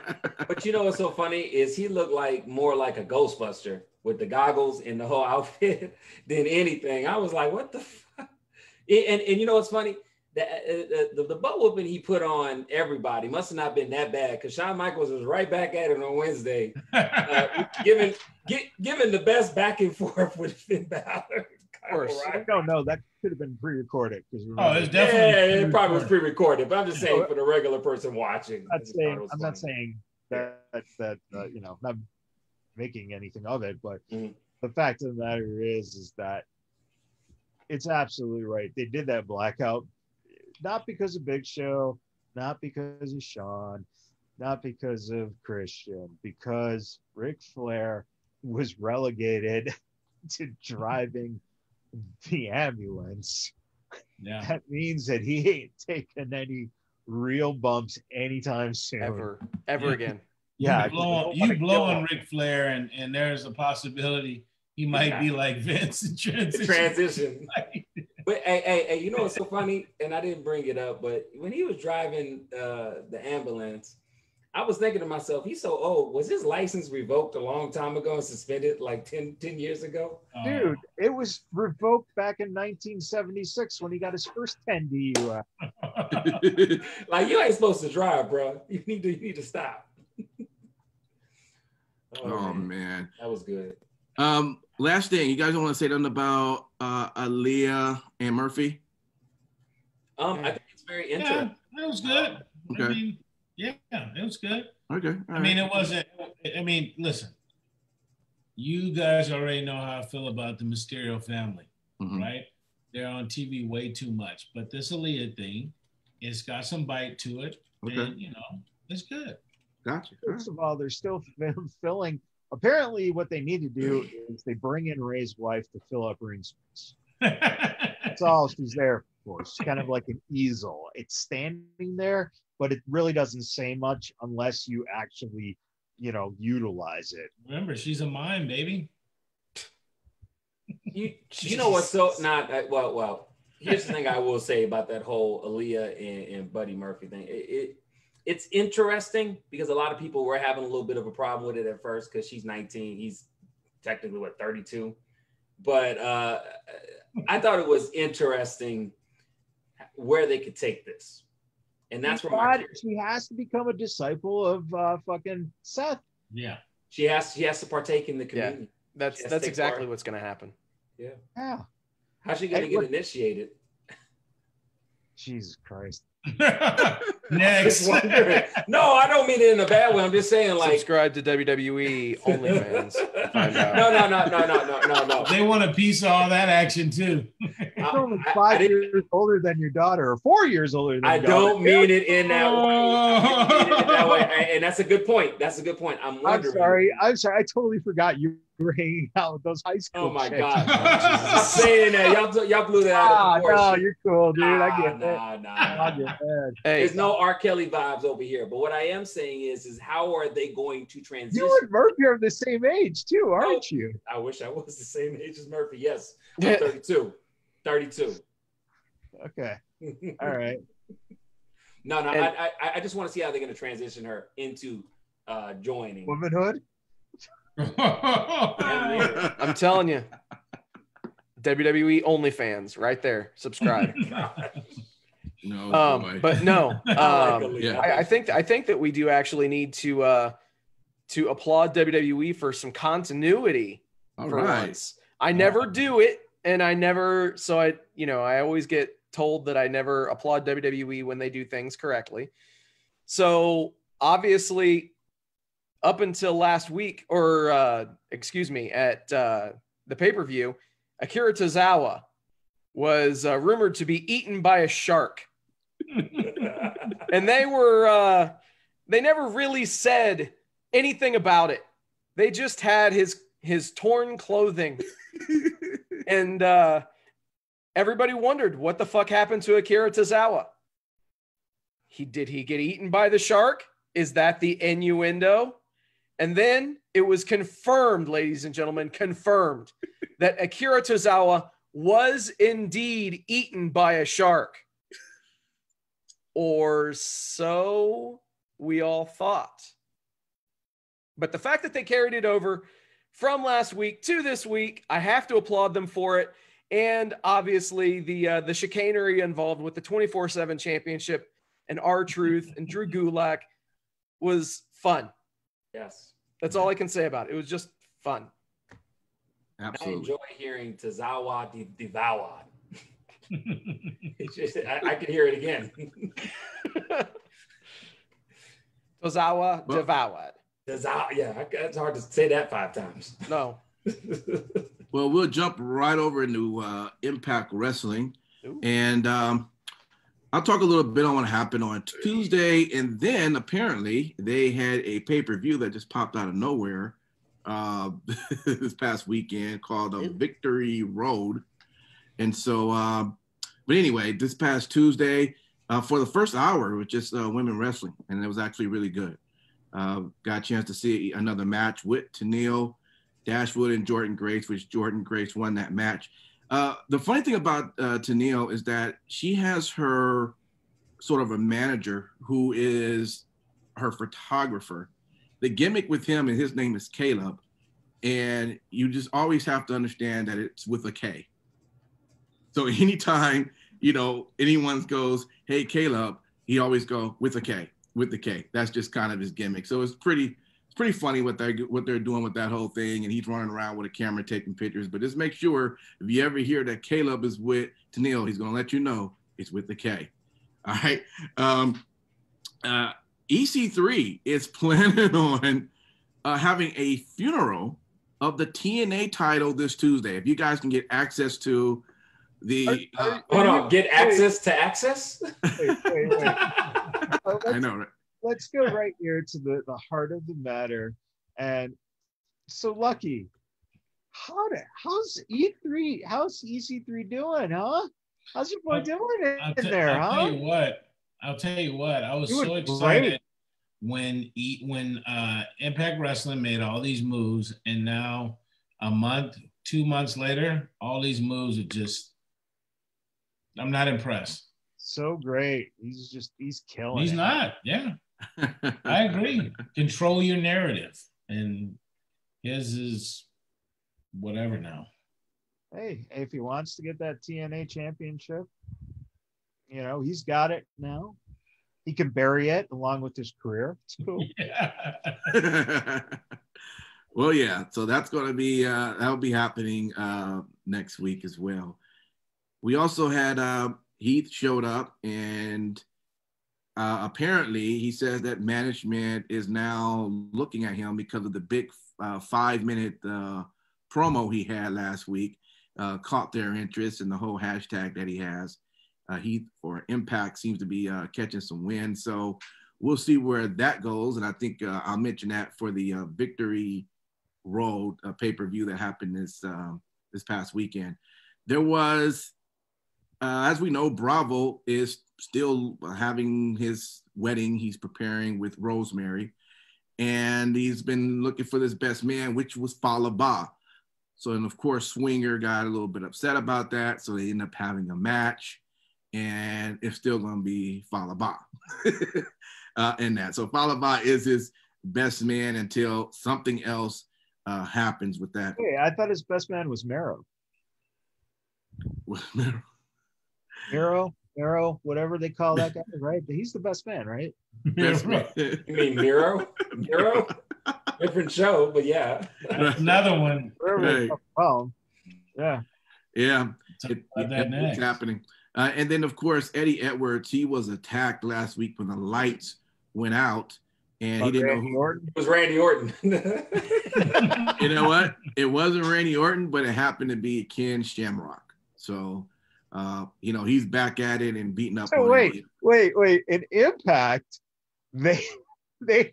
what's so funny is he looked more like a Ghostbuster with the goggles and the whole outfit than anything. I was like, what the fuck? And you know what's funny? The butt whooping he put on everybody must have not been that bad because Shawn Michaels was right back at it on Wednesday, giving the best back and forth with Finn Balor. No, that could have been pre-recorded. It's definitely it probably was pre-recorded, but I'm just saying for the regular person watching. I'm not saying that not making anything of it, but the fact of the matter is that it's absolutely right. They did that blackout not because of Big Show, not because of Shawn, not because of Christian, because Ric Flair was relegated to driving the ambulance. Yeah. That means that he ain't taking any real bumps anytime soon. Ever again. Yeah. You blow on Ric Flair, and there's a possibility he might be like Vince in transition. But hey, you know what's so funny? And I didn't bring it up, but when he was driving the ambulance, I was thinking to myself, he's so old. Was his license revoked a long time ago and suspended like 10 years ago? Dude, it was revoked back in 1976 when he got his first 10 DUI. Like, you ain't supposed to drive, bro. You need to stop. Oh man. That was good. Last thing, you guys want to say something about Aaliyah and Murphy? I think it's very interesting. Yeah, it was good. Okay. I mean, yeah, it was good. Okay. I mean, it wasn't. I mean, listen, you guys already know how I feel about the Mysterio family, right? They're on TV way too much. But this Aaliyah thing, it's got some bite to it. Okay. And, it's good. Gotcha. First of all, they're still filling. Apparently, what they need to do is they bring in Ray's wife to fill up ring space. That's all she's there for. She's kind of like an easel. It's standing there, but it really doesn't say much unless you actually, utilize it. Remember, she's a mime, baby. You know what's so not well. Here's the thing I will say about that whole Aaliyah and Buddy Murphy thing. It's interesting because a lot of people were having a little bit of a problem with it at first because she's 19. He's technically 32. But I thought it was interesting where they could take this. And that's where she has to become a disciple of fucking Seth. Yeah. She has to partake in the community. Yeah. That's exactly what's going to happen. Yeah. How's she going to get initiated? Jesus Christ. Next. No, I don't mean it in a bad way. I'm just saying, like, subscribe to WWE OnlyFans. No. They want a piece of all that action too. You're only 5 years older than your daughter, or 4 years older than your daughter. I don't mean it in that way. And that's a good point. I'm wondering. I'm sorry. I totally forgot you were hanging out with those high school. Oh my chicks. God! I'm saying that y'all blew that out of proportion. No, you're cool, dude. I get Nah. There's no R. Kelly vibes over here. But what I am saying is how are they going to transition? You and Murphy are the same age too, aren't you? I wish I was the same age as Murphy. Yes, I'm 32. Okay. All right. No. I just want to see how they're going to transition her into joining womanhood. I'm telling you, WWE OnlyFans right there. Subscribe. But no. I think that we do actually need to applaud WWE for some continuity. Once. I never do it, and I always get told that I never applaud WWE when they do things correctly. So obviously, up until last week, at the pay-per-view, Akira Tozawa was rumored to be eaten by a shark. And they never really said anything about it. They just had his torn clothing. And everybody wondered what the fuck happened to Akira Tozawa. Did he get eaten by the shark? Is that the innuendo? And then it was confirmed, ladies and gentlemen, that Akira Tozawa was indeed eaten by a shark. Or so we all thought. But the fact that they carried it over from last week to this week, I have to applaud them for it. And obviously the chicanery involved with the 24/7 championship and R-Truth and Drew Gulak was fun. Yes. That's all I can say about it. It was just fun. Absolutely. I enjoy hearing Tozawa devoured. I can hear it again. Tozawa devoured. Yeah, it's hard to say that 5 times. No. Well, we'll jump right over into Impact Wrestling. Ooh. And I'll talk a little bit on what happened on Tuesday, and then apparently they had a pay-per-view that just popped out of nowhere this past weekend called Victory Road. And so, but anyway, this past Tuesday, for the first hour, it was just women wrestling, and it was actually really good. Got a chance to see another match with Tenille Dashwood and Jordan Grace, which Jordan Grace won that match. The funny thing about Tenille is that she has her sort of a manager who is her photographer. The gimmick with him, and his name is Caleb, and you just always have to understand that it's with a K. So anytime, anyone goes, "Hey, Caleb," he always go with a K, with the K. That's just kind of his gimmick. So it's pretty funny what they're doing with that whole thing. And he's running around with a camera taking pictures. But just make sure if you ever hear that Caleb is with Tenille, he's going to let you know it's with the K. All right. EC3 is planning on having a funeral of the TNA title this Tuesday. If you guys can get access to the hold on, get access to access. Wait. I know, right? Let's go right here to the heart of the matter. And so, Lucky, how's EC3 doing, huh? How's your boy doing in there, huh? I'll tell you what. I was so excited when Impact Wrestling made all these moves, and now a month, 2 months later, all these moves are just. I'm not impressed. So great. He's killing. He's not. Yeah. I agree. Control your narrative. And his is whatever now. Hey, if he wants to get that TNA championship, he's got it now. He can bury it along with his career. It's cool. Yeah. Well, yeah. So that's going to be, that'll be happening next week as well. We also had Heath showed up, and apparently he says that management is now looking at him because of the big 5-minute promo he had last week, caught their interest in the whole hashtag that he has. Heath for Impact seems to be catching some wind. So we'll see where that goes. And I think I'll mention that for the Victory Road pay-per-view that happened this past weekend. There was, as we know, Bravo is still having his wedding. He's preparing with Rosemary, and he's been looking for this best man, which was Fallah Bahh. So, and of course, Swinger got a little bit upset about that. So they end up having a match, and it's still going to be Fallah Bahh in that. So Fallah Bahh is his best man until something else happens with that. Hey, I thought his best man was Mero. Mero, whatever they call that guy, right? He's the best man, right? Best man. You mean Miro? Different show, but yeah. Another one. Right. Oh, yeah. Yeah, it's happening. And then, of course, Eddie Edwards, he was attacked last week when the lights went out, and he didn't know who. It was Randy Orton. You know what? It wasn't Randy Orton, but it happened to be Ken Shamrock. So, he's back at it and beating up. So wait. In Impact, they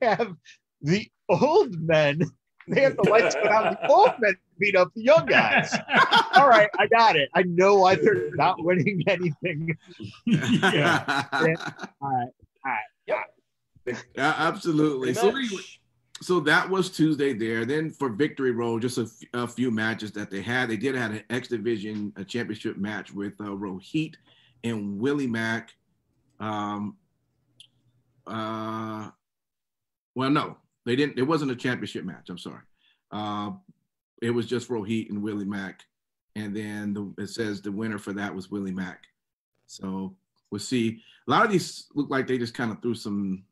have the old men. They have the lights go out. The old men beat up the young guys. All right, I got it. I know why they're not winning anything. Yeah. All right. Yeah, absolutely. So that was Tuesday there. Then for Victory Road, just a few matches that they had. They did have an X Division championship match with Rohit and Willie Mack. Well, no, they didn't. It wasn't a championship match. I'm sorry. It was just Rohit and Willie Mack. And then it says the winner for that was Willie Mack. So we'll see. A lot of these look like they just kind of threw some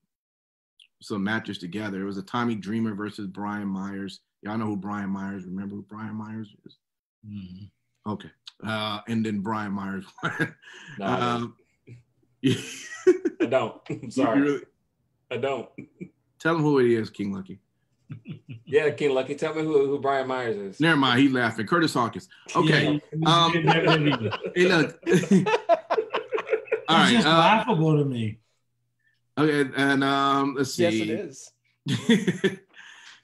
matches together. It was a Tommy Dreamer versus Brian Myers. Y'all know who Brian Myers. Remember who Brian Myers is? Mm-hmm. Okay. And then Brian Myers won. No, I don't. I'm sorry. Really? I don't. Tell him who it is, King Lucky. Yeah, King Lucky. Tell me who Brian Myers is. Never mind. He's laughing. Curtis Hawkins. Okay. Yeah. Hey, look. All right, just laughable to me. Okay, and let's see. Yes, it is.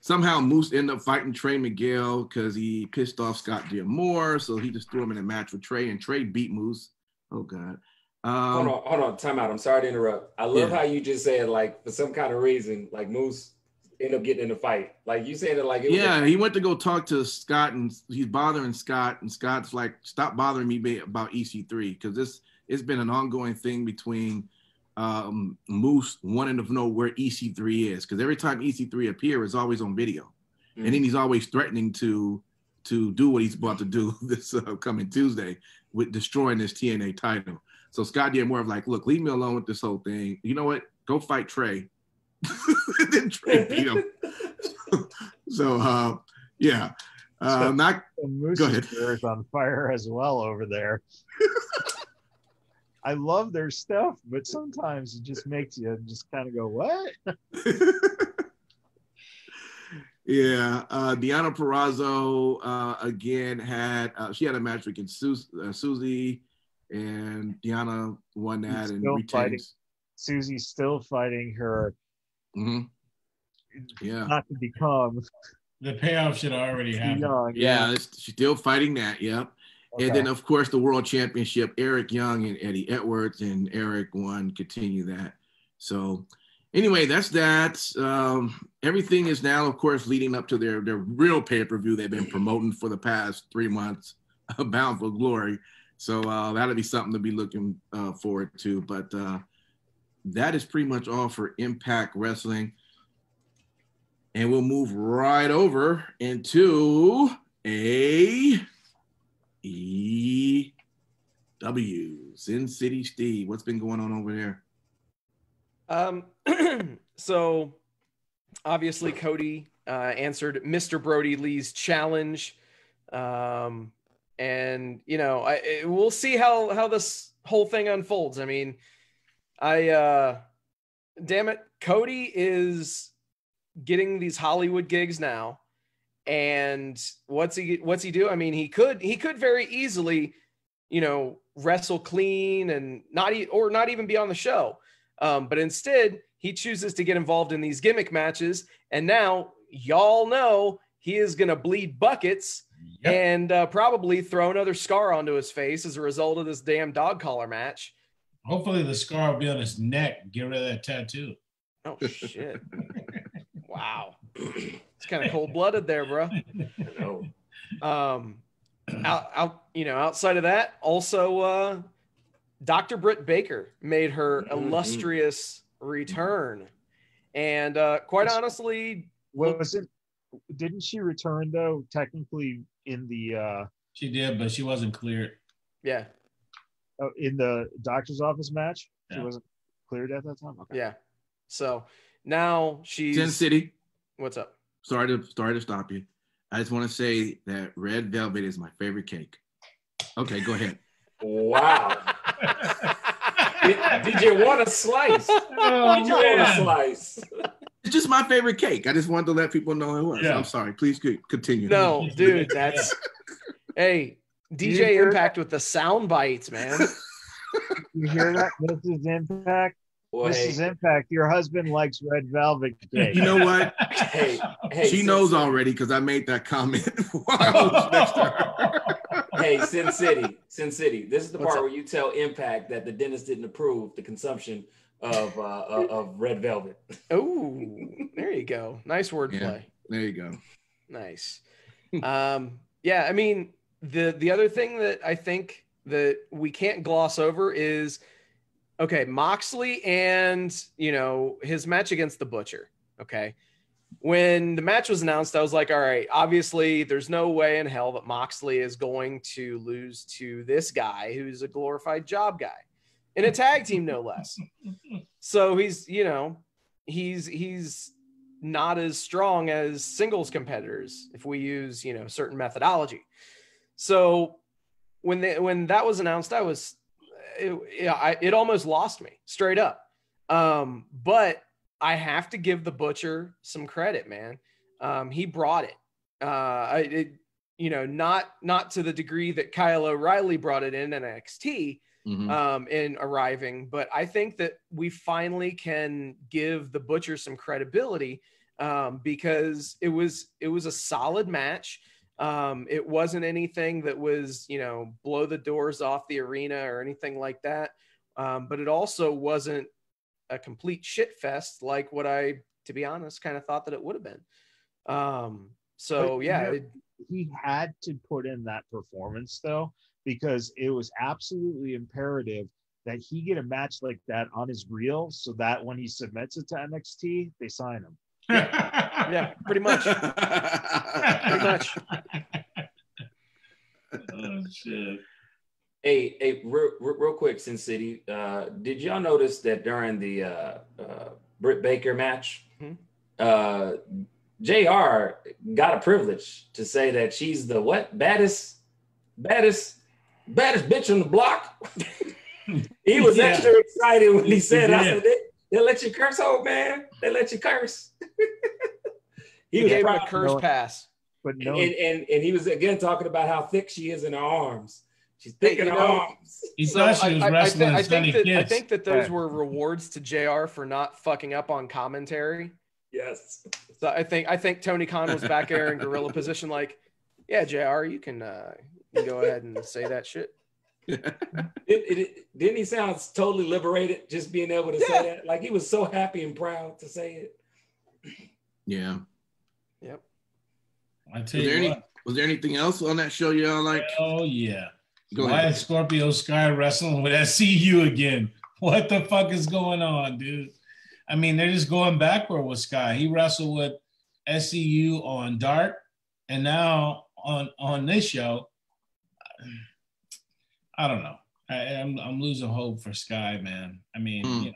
Somehow Moose ended up fighting Trey Miguel because he pissed off Scott D'Amore, so he just threw him in a match with Trey, and Trey beat Moose. Oh God. Hold on, time out. I'm sorry to interrupt. I love how you just said, like, for some kind of reason, like Moose ended up getting in a fight. Like you said it like it was he went to go talk to Scott, and he's bothering Scott, and Scott's like, stop bothering me about EC3, because it's been an ongoing thing between Moose wanting to know where EC3 is, because every time EC3 appears, it's always on video. And then he's always threatening to do what he's about to do this coming Tuesday with destroying this TNA title. So Scott D'Amore like, look, leave me alone with this whole thing. You know what? Go fight Trey. Then Trey beat him. So yeah. Go ahead. Is on fire as well over there. I love their stuff, but sometimes it just makes you just kind of go, what? Yeah. Deonna Purrazzo again had she had a match against Susie, and Deonna won that and retains. Susie's still fighting her. Mm-hmm. Yeah. Not to become. The payoff should already happen. Yeah, she's still fighting that. Yep. Okay. And then, of course, the World Championship, Eric Young and Eddie Edwards, and Eric won, continue that. So anyway, that's that. Everything is now, of course, leading up to their real pay-per-view they've been promoting for the past 3 months, Bound for Glory. So that'll be something to be looking forward to. But that is pretty much all for Impact Wrestling. And we'll move right over into AEW, Sin City Steve. What's been going on over there? So obviously Cody answered Mr. Brody Lee's challenge. And, you know, we'll see how this whole thing unfolds. I mean, damn it, Cody is getting these Hollywood gigs now. And what's he do? I mean, he could very easily, you know, wrestle clean and not even be on the show. But instead he chooses to get involved in these gimmick matches. And now y'all know he is going to bleed buckets. Yep. And probably throw another scar onto his face as a result of this damn dog collar match. Hopefully the scar will be on his neck. Get rid of that tattoo. Oh, shit. Wow. It's kind of cold-blooded there, bro. Outside of that, also Dr. Britt Baker made her illustrious return. And quite honestly... Didn't she return, though, technically in the... She did, but she wasn't cleared. Yeah. Oh, in the doctor's office match? Yeah. She wasn't cleared at that time? Okay. Yeah. So now she's... Sin City. What's up? Sorry to stop you. I just want to say that red velvet is my favorite cake. Okay, go ahead. Wow. Did you want a slice? Did you want a slice? It's just my favorite cake. I just wanted to let people know it was. Yeah. I'm sorry. Please continue. No, dude, that's... Hey, DJ Impact with the sound bites, man. You hear that? Mrs. Impact? Mrs. Impact, your husband likes red velvet cake. You know what? Hey, she knows already because I made that comment while I was next to her. Hey, Sin City. This is the part where you tell Impact that the dentist didn't approve the consumption of red velvet. Oh, there you go. Nice wordplay. Yeah, there you go. Nice. Yeah, I mean, the other thing that I think that we can't gloss over is, okay, Moxley and, you know, his match against the Butcher. Okay. When the match was announced, I was like, all right, obviously there's no way in hell that Moxley is going to lose to this guy who's a glorified job guy in a tag team, no less. So he's, you know, he's not as strong as singles competitors if we use, you know, certain methodology. So when that was announced, it almost lost me straight up. But I have to give the Butcher some credit, man. He brought it. You know, not to the degree that Kyle O'Reilly brought it in NXT, in arriving. But I think that we finally can give the Butcher some credibility because it was a solid match. It wasn't anything that was, blow the doors off the arena or anything like that. But it also wasn't a complete shit fest like what I, to be honest, kind of thought that it would have been. He had to put in that performance though, because it was absolutely imperative that he get a match like that on his reel, so that when he submits it to NXT, they sign him. Yeah, pretty much. Pretty much. Oh shit. Hey, real quick, Sin City. Did y'all notice that during the Britt Baker match, JR got a privilege to say that she's the what? Baddest bitch on the block. He was extra excited when he said, I said, they let you curse, old man. They let you curse. He gave him a curse pass. But no, and he was again talking about how thick she is in her arms. She's thick in her arms. He thought she was wrestling I think that those were rewards to JR for not fucking up on commentary. Yes. So I think Tony Khan was back there in gorilla position, like, yeah, JR, you can go ahead and say that shit. Didn't he sound totally liberated just being able to say that? Like he was so happy and proud to say it. Yeah. Yep. I tell you what. Was there anything else on that show y'all like? Oh yeah. Go Why ahead. is Scorpio Sky wrestling with SCU again? What the fuck is going on, dude? I mean, they're just going backward with Sky. He wrestled with SCU on Dark, and now on this show, I don't know. I'm losing hope for Sky, man. I mean,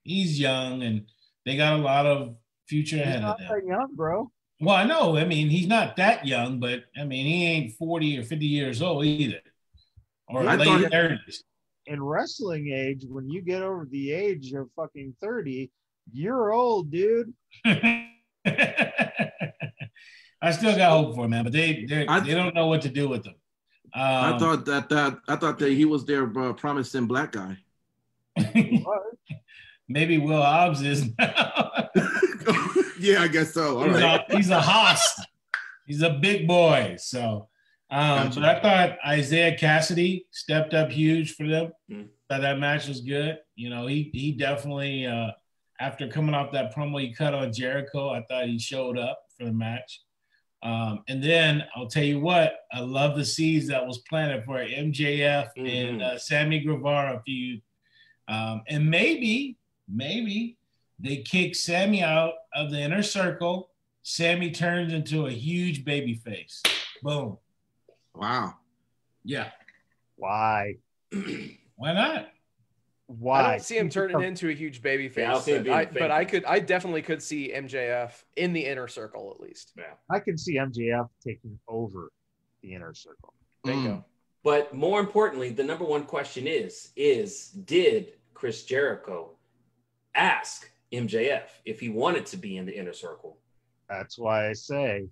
he's young, and they got a lot of future ahead of them. Not that young, bro. Well, I know. I mean, he's not that young, but I mean, he ain't 40 or 50 years old either, or late 30s. In wrestling age, when you get over the age of fucking 30, you're old, dude. I still got hope for him, man, but they don't know what to do with him. I thought that he was their promising black guy. Maybe Will Hobbs is now. Yeah, I guess so. He's a hoss. He's a big boy. So, Gotcha. But I thought Isaiah Cassidy stepped up huge for them. Thought that match was good. He definitely, after coming off that promo he cut on Jericho, I thought he showed up for the match. And then I'll tell you what, I love the seeds that was planted for MJF and Sammy Guevara feud. And maybe they kick Sammy out of the inner circle. Sammy turns into a huge baby face. Boom. Wow. Yeah. Why? Why not? Why? I don't see him turning into a huge baby face. But I definitely could see MJF in the inner circle at least. Yeah. I can see MJF taking over the inner circle. Bingo. But more importantly, the number one question is did Chris Jericho ask MJF if he wanted to be in the inner circle? That's why I say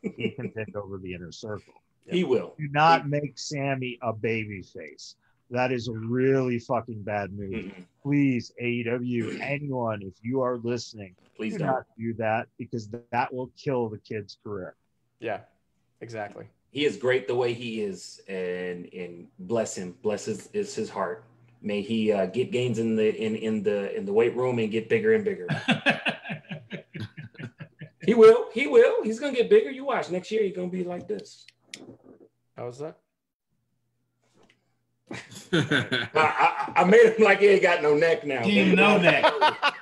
he can take over the inner circle. He will. Do not make Sammy a baby face. That is a really fucking bad move. Please, AEW, anyone, if you are listening, please do not do that, because that will kill the kid's career. Yeah, exactly. He is great the way he is, and bless him, bless his heart. May he get gains in the weight room and get bigger and bigger. He will. He's gonna get bigger. You watch. Next year, he's gonna be like this. How was that? I made him like he ain't got no neck now. Team No Neck.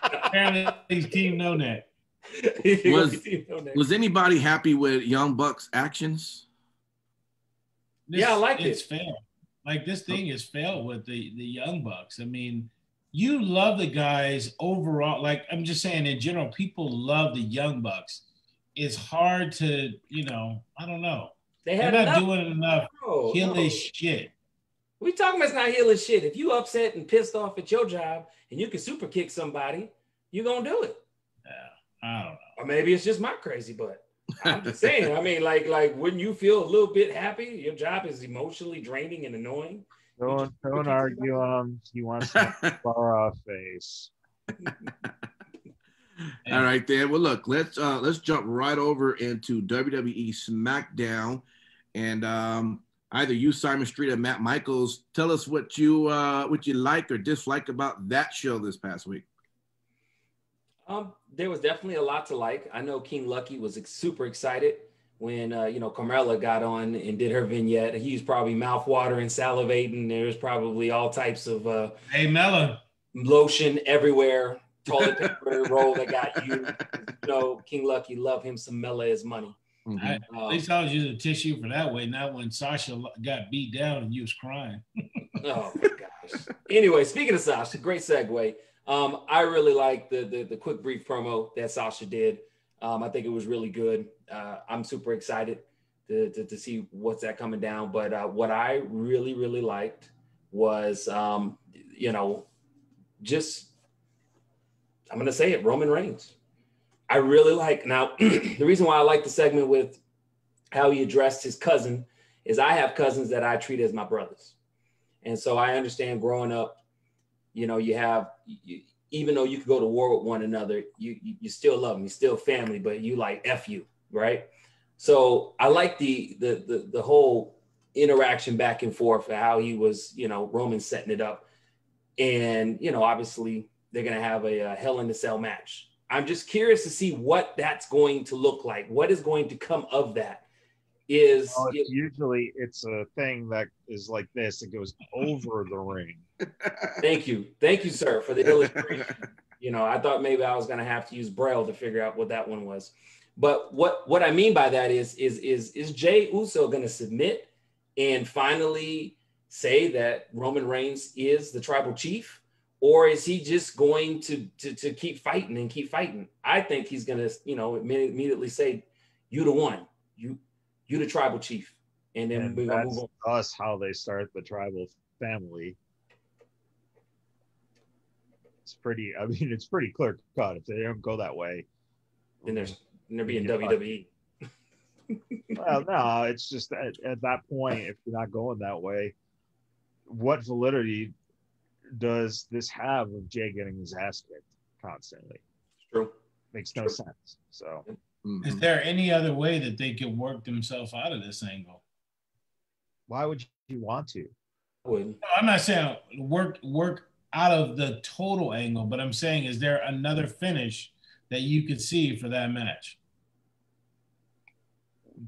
Apparently, he's Team No Neck. Was anybody happy with Young Buck's actions? I like it. It's failed. Like this thing is failed with the Young Bucks. I mean, you love the guys overall. Like I'm just saying, in general, people love the Young Bucks. It's hard to, I don't know. They're not doing enough heelish shit. We talking about it's not heelish shit. If you upset and pissed off at your job and you can super kick somebody, you're gonna do it. Yeah, I don't know. Or maybe it's just my crazy butt. I'm just saying. I mean, like, wouldn't you feel a little bit happy? Your job is emotionally draining and annoying, Don't argue. He wants to far off face. All right, then. Well, look, let's jump right over into WWE SmackDown, and either you, Simon Street, or Matt Michaels, tell us what you like or dislike about that show this past week. There was definitely a lot to like. I know King Lucky was super excited when Carmella got on and did her vignette. He was probably mouth-watering, salivating. There's probably all types of hey, Mella, lotion everywhere. Toilet paper roll that got you. King Lucky, love him some Mella as money. Mm-hmm. At least I was using a tissue for that way, not when Sasha got beat down and you was crying. Oh my gosh. Anyway, speaking of Sasha, great segue. I really like the quick brief promo that Sasha did. I think it was really good. I'm super excited to see what's that coming down. But what I really, really liked was, just, I'm going to say it, Roman Reigns. I really like, now, the reason why I like the segment with how he addressed his cousin is I have cousins that I treat as my brothers. And so I understand growing up, you even though you could go to war with one another, you still love them, you're still family, but you like F you, right? So I like the whole interaction back and forth, how he was, Roman setting it up. And, obviously they're going to have a Hell in a Cell match. I'm just curious to see what that's going to look like. What is going to come of that? Usually it's a thing that is like this. It goes over the ring. Thank you, sir, for the illustration. I thought maybe I was going to have to use Braille to figure out what that one was. But what I mean by that is Jey Uso going to submit and finally say that Roman Reigns is the tribal chief? Or is he just going to keep fighting and keep fighting? I think he's going to, immediately say, you the one, you the tribal chief. And then we're going to move on. That's how they start the tribal family. It's pretty clear cut. If they don't go that way, then they're being WWE. Well, no, it's just at that point, if you're not going that way, what validity does this have of Jay getting his ass kicked constantly? True. Makes no sense. So, is there any other way that they could work themselves out of this angle? Why would you want to? No, I'm not saying work out of the total angle, but I'm saying, is there another finish that you could see for that match?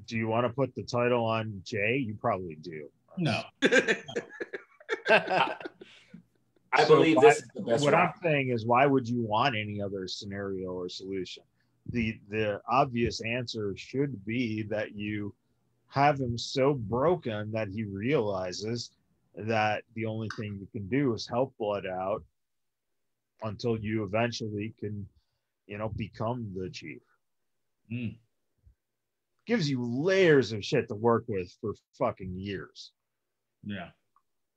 Do you want to put the title on Jay? You probably do. No. I believe this is the best. What I'm saying is, why would you want any other scenario or solution? The obvious answer should be that you have him so broken that he realizes that the only thing you can do is help Blood out until you eventually can, become the chief. Gives you layers of shit to work with for fucking years. Yeah.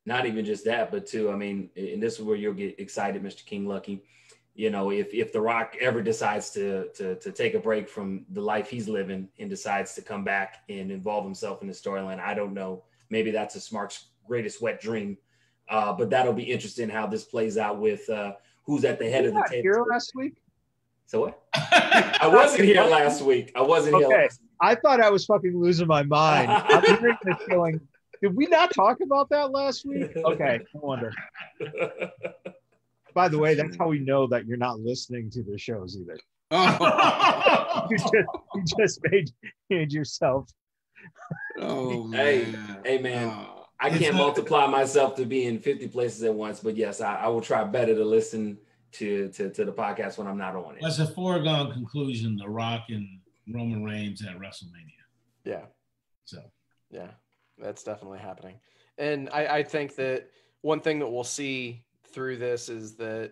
Not even just that, but too, and this is where you'll get excited, Mr. King Lucky. If The Rock ever decides to take a break from the life he's living and decides to come back and involve himself in the storyline, I don't know. Maybe that's a Smart's greatest wet dream. But that'll be interesting how this plays out with who's at the head of the table. Here last week? So what? I wasn't here last week. Here last week. I thought I was fucking losing my mind. I'm hearing this going, did we not talk about that last week? Okay, no wonder. By the way, that's how we know that you're not listening to the shows either. Oh. you just made yourself. Oh, man. Hey, man. I can't multiply myself to be in 50 places at once, but yes, I will try better to listen to the podcast when I'm not on it. That's a foregone conclusion, The Rock and Roman Reigns at WrestleMania. Yeah. So. Yeah. That's definitely happening. And I think that one thing that we'll see through this is that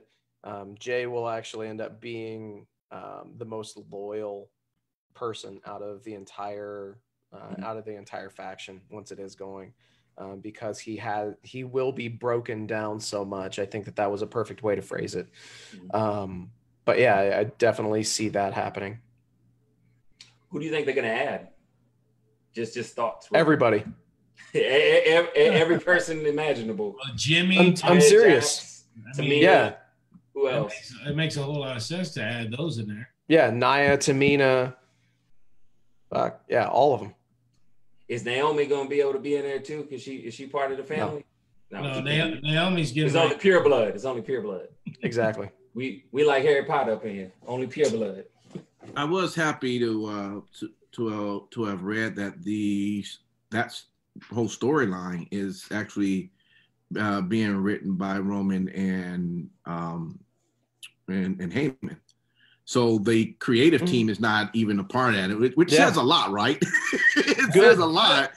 Jay will actually end up being the most loyal person out of the entire faction once it is going, because he will be broken down so much. I think that was a perfect way to phrase it. But yeah, I definitely see that happening. Who do you think they're going to add? Just thoughts. Everybody. Every person imaginable. Jimmy. I'm serious. Tamina. Yeah. Who else? It makes a whole lot of sense to add those in there. Yeah, Nia, Tamina. Yeah, all of them. Is Naomi gonna be able to be in there too? Is she part of the family? No, Naomi's getting. It's only pure blood. It's only pure blood. Exactly. We like Harry Potter up in here. Only pure blood. I was happy to have read that that whole storyline is actually being written by Roman and Heyman. So the creative team is not even a part of it, which says a lot, right? It says a lot.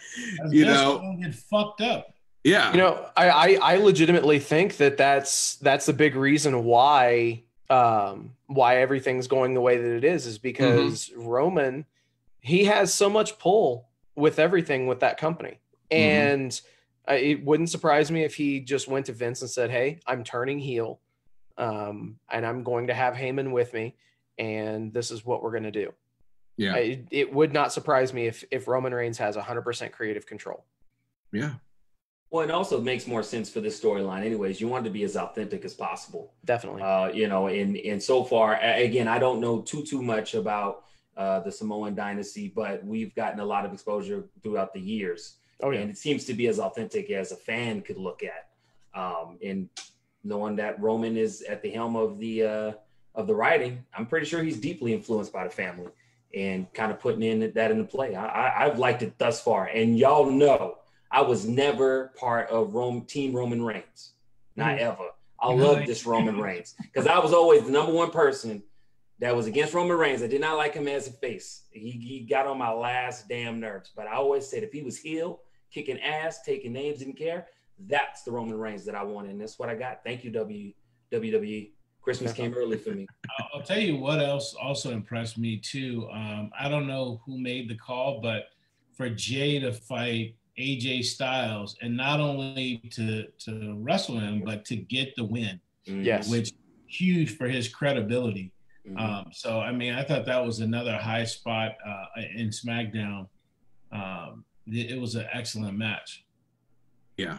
You know, don't get fucked up. Yeah. You know, I legitimately think that's the big reason why everything's going the way that it is because Roman, he has so much pull with everything with that company. And it wouldn't surprise me if he just went to Vince and said, "Hey, I'm turning heel, and I'm going to have Heyman with me, and this is what we're going to do." Yeah. It would not surprise me if Roman Reigns has 100% creative control. Yeah. Well, it also makes more sense for this storyline anyways. You want to be as authentic as possible. Definitely. You know, and so far, again, I don't know too much about the Samoan dynasty, but we've gotten a lot of exposure throughout the years. Oh, yeah. And it seems to be as authentic as a fan could look at. And knowing that Roman is at the helm of the writing, I'm pretty sure he's deeply influenced by the family and kind of putting that into play. I've liked it thus far. And y'all know, I was never part of Team Roman Reigns. Not ever. I love this Roman Reigns because I was always the number one person that was against Roman Reigns. I did not like him as a face. He got on my last damn nerves. But I always said if he was heel, kicking ass, taking names, didn't care, that's the Roman Reigns that I wanted. And that's what I got. Thank you, WWE. Christmas came early for me. I'll tell you what else also impressed me too. I don't know who made the call, but for Jay to fight AJ Styles and not only to wrestle him, but to get the win. Yes. Which huge for his credibility. So, I mean, I thought that was another high spot in SmackDown. It was an excellent match. Yeah.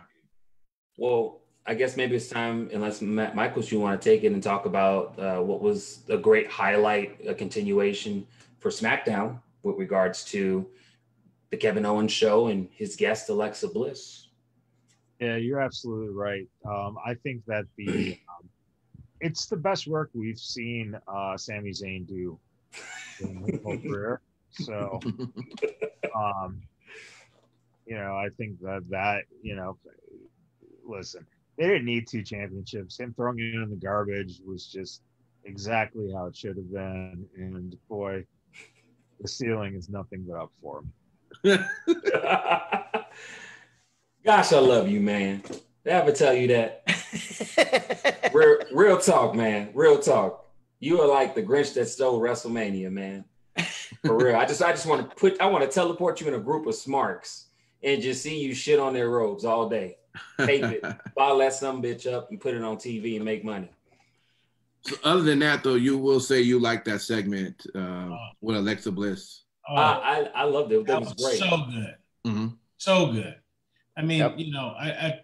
Well, I guess maybe it's time, unless Michaels, you want to take it and talk about what was a great highlight, a continuation for SmackDown with regards to the Kevin Owens show and his guest, Alexa Bliss. Yeah, you're absolutely right. I think that it's the best work we've seen Sami Zayn do in his whole career. So, you know, I think that you know, listen, they didn't need 2 championships. Him throwing it in the garbage was just exactly how it should have been. And boy, the ceiling is nothing but up for him. Gosh, I love you, man. Did I ever tell you that? real talk, man. Real talk. You are like the Grinch that stole WrestleMania, man. For real. I just want to teleport you in a group of smarks and just see you shit on their robes all day. Tape it, bottle that some bitch up and put it on TV and make money. So other than that, though, you will say you like that segment with Alexa Bliss. I loved it. That was great. So good. So good. I mean, you know, I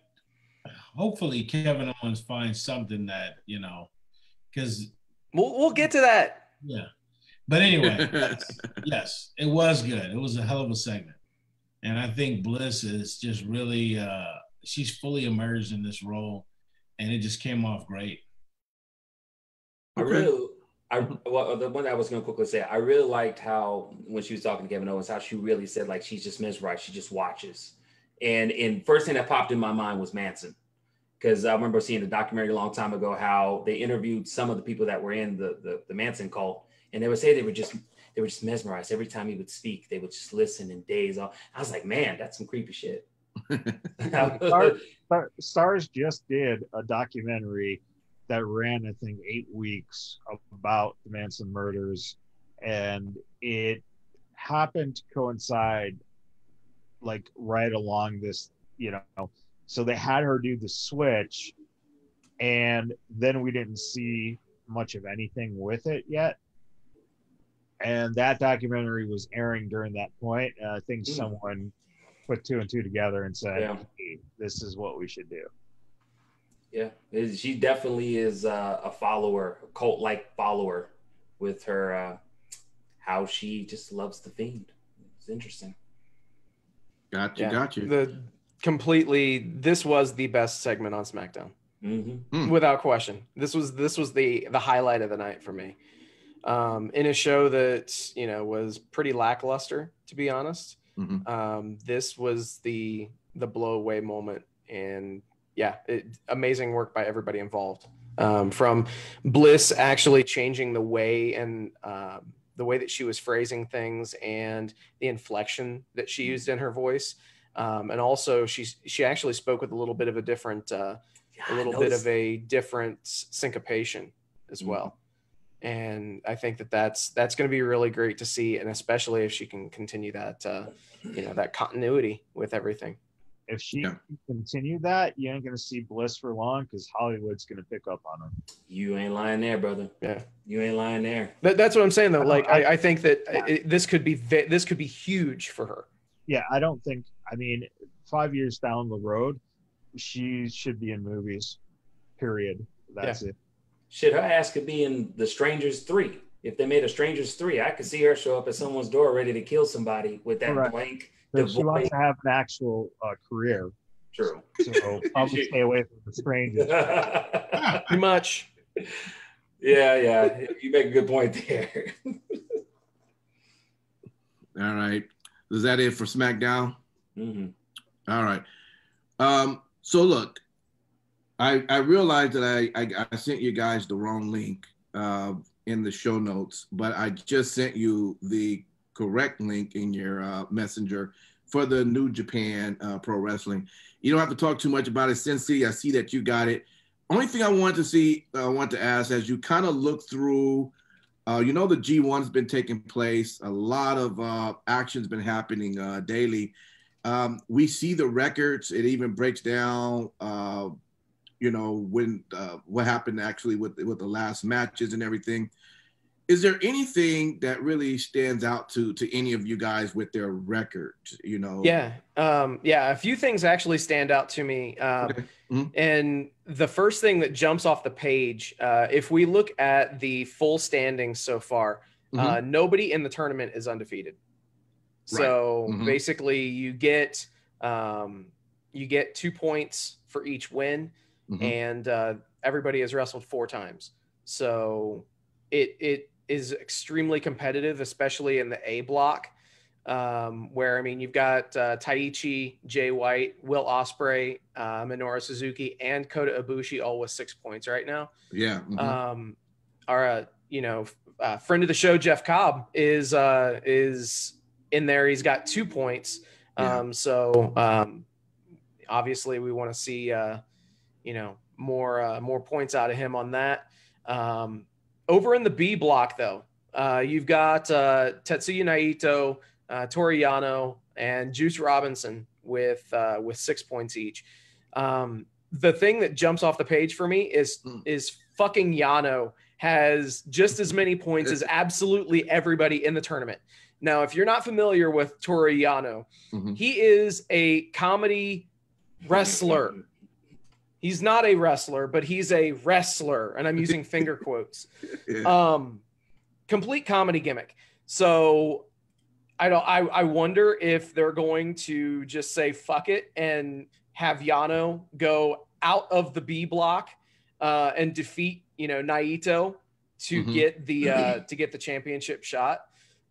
hopefully Kevin Owens finds something that, you know, because we'll get to that. Yeah. But anyway, yes, it was good. It was a hell of a segment. And I think Bliss is just really she's fully immersed in this role, and it just came off great. Okay. Well, the one that I was going to quickly say, I really liked how when she was talking to Kevin Owens, how she really said like she's just mesmerized, she just watches. And first thing that popped in my mind was Manson, because I remember seeing a documentary a long time ago how they interviewed some of the people that were in the Manson cult, and they would say they were just mesmerized every time he would speak. They would just listen and daze off. I was like, man, that's some creepy shit. Stars just did a documentary that ran, I think, 8 weeks about the Manson murders, and it happened to coincide like right along this, you know, so they had her do the switch, and then we didn't see much of anything with it yet. And that documentary was airing during that point, and I think someone put two and two together and said, hey, this is what we should do. Yeah, she definitely is a follower, a cult-like follower with her, how she just loves the Fiend. It's interesting. Got you. This was the best segment on SmackDown. Without question. This was the highlight of the night for me. In a show that, you know, was pretty lackluster, to be honest. This was the blow away moment, and amazing work by everybody involved. From Bliss actually changing the way and the way that she was phrasing things and the inflection that she used in her voice, and also she actually spoke with a little bit of a different syncopation as well. And I think that's going to be really great to see, and especially if she can continue that that continuity with everything. If she can continue that, you ain't going to see Bliss for long, because Hollywood's going to pick up on her. You ain't lying there, brother. Yeah, you ain't lying there. That's what I'm saying, though. Like, I think that this could be huge for her. Yeah, I don't think. I mean, 5 years down the road, she should be in movies. Period. That's it. Shit, her ass could be in The Strangers 3. If they made a Strangers 3, I could see her show up at someone's door ready to kill somebody with that blank. But she wants to have an actual career. True. So probably stay away from The Strangers. Too much. Yeah. You make a good point there. All right. Is that it for SmackDown? All right. So look, I realized that I sent you guys the wrong link in the show notes, but I just sent you the correct link in your messenger for the New Japan Pro Wrestling. You don't have to talk too much about it, Cincy. I see that you got it. Only thing I want to ask, as you kind of look through, the G1's been taking place. A lot of action's been happening daily. We see the records. It even breaks down, when what happened actually with the last matches and everything. Is there anything that really stands out to any of you guys with their records? A few things actually stand out to me. And the first thing that jumps off the page, if we look at the full standings so far, nobody in the tournament is undefeated. Right. So basically you get 2 points for each win, and everybody has wrestled 4 times. So it is extremely competitive, especially in the A block, where, I mean, you've got Taichi, Jay White, Will Ospreay, Minoru Suzuki, and Kota Ibushi all with 6 points right now. Yeah. Our friend of the show, Jeff Cobb, is in there. He's got 2 points. Obviously we want to see more points out of him on that. Over in the B block, though, you've got Tetsuya Naito, Toru Yano, and Juice Robinson with 6 points each. The thing that jumps off the page for me is fucking Yano has just as many points as absolutely everybody in the tournament. Now, if you're not familiar with Toru Yano, he is a comedy wrestler. He's not a wrestler, but he's a wrestler, and I'm using finger quotes. Complete comedy gimmick. So I wonder if they're going to just say fuck it and have Yano go out of the B block and defeat Naito to get the championship shot.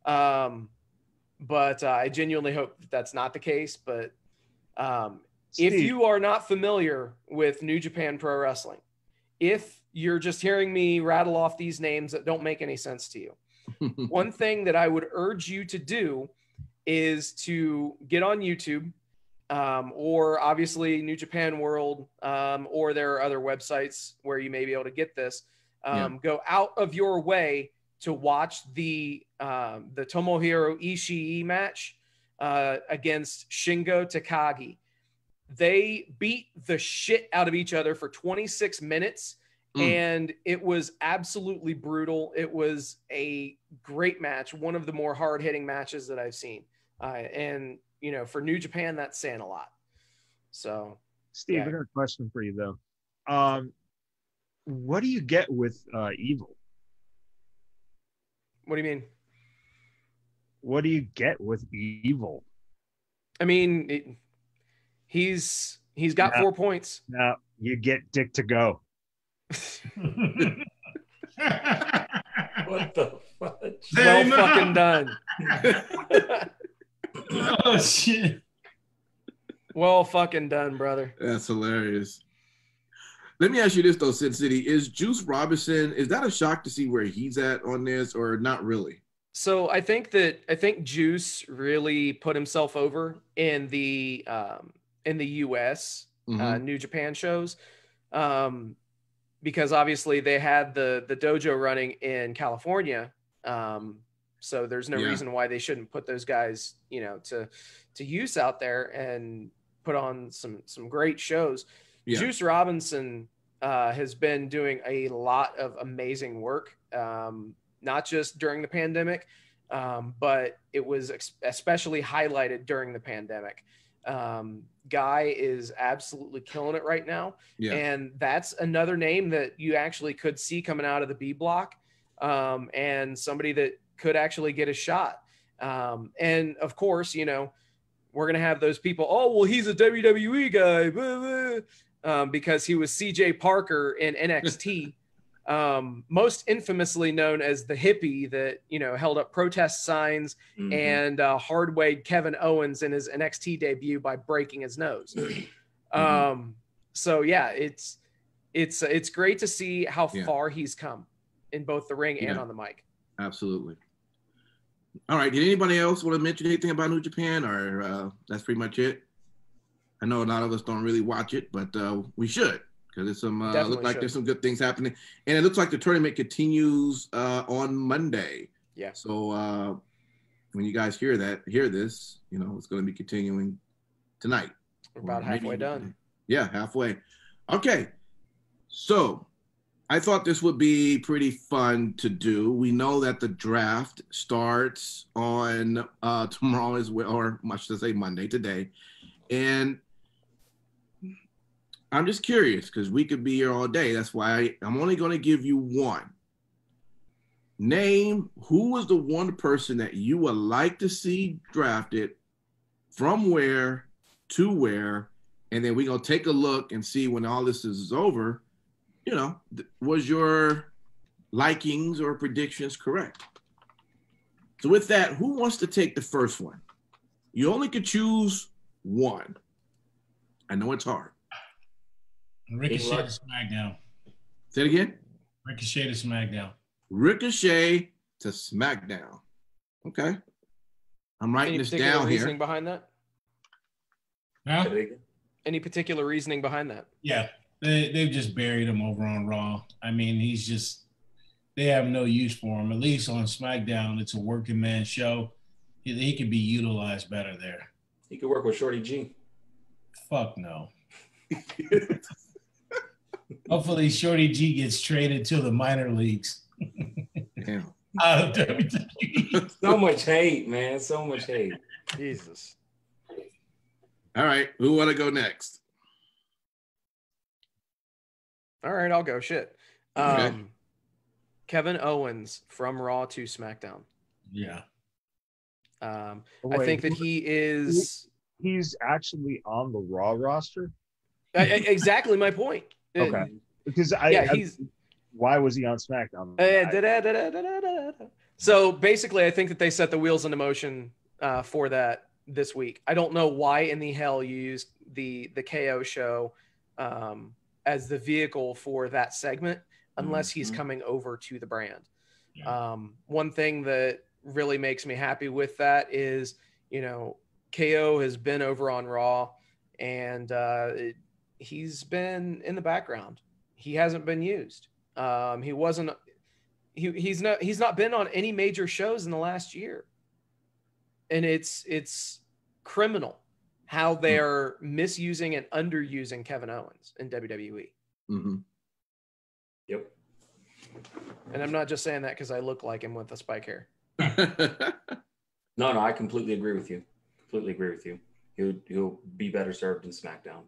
But I genuinely hope that's not the case. But Steve, if you are not familiar with New Japan Pro Wrestling, if you're just hearing me rattle off these names that don't make any sense to you, one thing that I would urge you to do is to get on YouTube, or obviously New Japan World, or there are other websites where you may be able to get this. Go out of your way to watch the Tomohiro Ishii match against Shingo Takagi. They beat the shit out of each other for 26 minutes, and it was absolutely brutal. It was a great match, one of the more hard-hitting matches that I've seen. And, for New Japan, that's saying a lot. So, Steve, I got a question for you though. What do you get with Evil? What do you mean? What do you get with Evil? I mean, he's got 4 points. No, you get Dick to go. What the fuck? Well fucking done. Oh shit. Well fucking done, brother. That's hilarious. Let me ask you this though, Sin City. Is Juice Robinson, is that a shock to see where he's at on this or not really? So I think Juice really put himself over in the US New Japan shows. Because obviously they had the dojo running in California. So there's no reason why they shouldn't put those guys, to use out there and put on some great shows. Yeah. Juice Robinson has been doing a lot of amazing work, not just during the pandemic, but it was especially highlighted during the pandemic. Guy is absolutely killing it right now. Yeah. And that's another name that you actually could see coming out of the B block, and somebody that could actually get a shot. And of course, we're going to have those people, oh, well, he's a WWE guy, blah, blah, because he was CJ Parker in NXT, most infamously known as the hippie that, held up protest signs and hard-weighed Kevin Owens in his NXT debut by breaking his nose. So yeah, it's great to see how far he's come in both the ring and on the mic. Absolutely. All right. Did anybody else want to mention anything about New Japan, or that's pretty much it? I know a lot of us don't really watch it, but we should, because there's some look like there's some good things happening, and it looks like the tournament continues on Monday. Yeah. So when you guys hear this, it's going to be continuing tonight. We're about halfway done. Yeah, halfway. Okay. So I thought this would be pretty fun to do. We know that the draft starts on tomorrow as well, or I should say Monday, today. And I'm just curious, because we could be here all day. That's why I'm only going to give you one. Name who was the one person that you would like to see drafted, from where to where, and then we're going to take a look and see when all this is over, was your likings or predictions correct? So with that, who wants to take the first one? You only could choose one. I know it's hard. Ricochet to SmackDown. Say it again? Ricochet to SmackDown. Ricochet to SmackDown. Okay. I'm writing this down here. Any particular reasoning behind that? Huh? Any particular reasoning behind that? Yeah. They've just buried him over on Raw. I mean, they have no use for him. At least on SmackDown, it's a working man show. He could be utilized better there. He could work with Shorty G. Fuck no. Hopefully Shorty G gets traded to the minor leagues. Damn. Out of WWE. So much hate, man. So much hate. Jesus. All right. Who want to go next? All right, I'll go. Shit. Okay. Kevin Owens from Raw to SmackDown. Yeah. I think that he's actually on the Raw roster. Exactly my point. Okay. Because why was he on SmackDown? So basically, I think that they set the wheels into motion for that this week. I don't know why in the hell you used the KO show as the vehicle for that segment, unless he's coming over to the brand. Yeah. One thing that really makes me happy with that is, KO has been over on Raw, and he's been in the background. He hasn't been used. He's not been on any major shows in the last year. And it's criminal how they are misusing and underusing Kevin Owens in WWE. Mm-hmm. Yep. And I'm not just saying that because I look like him with the spike hair. No, I completely agree with you. completely agree with you. He'll be better served in SmackDown.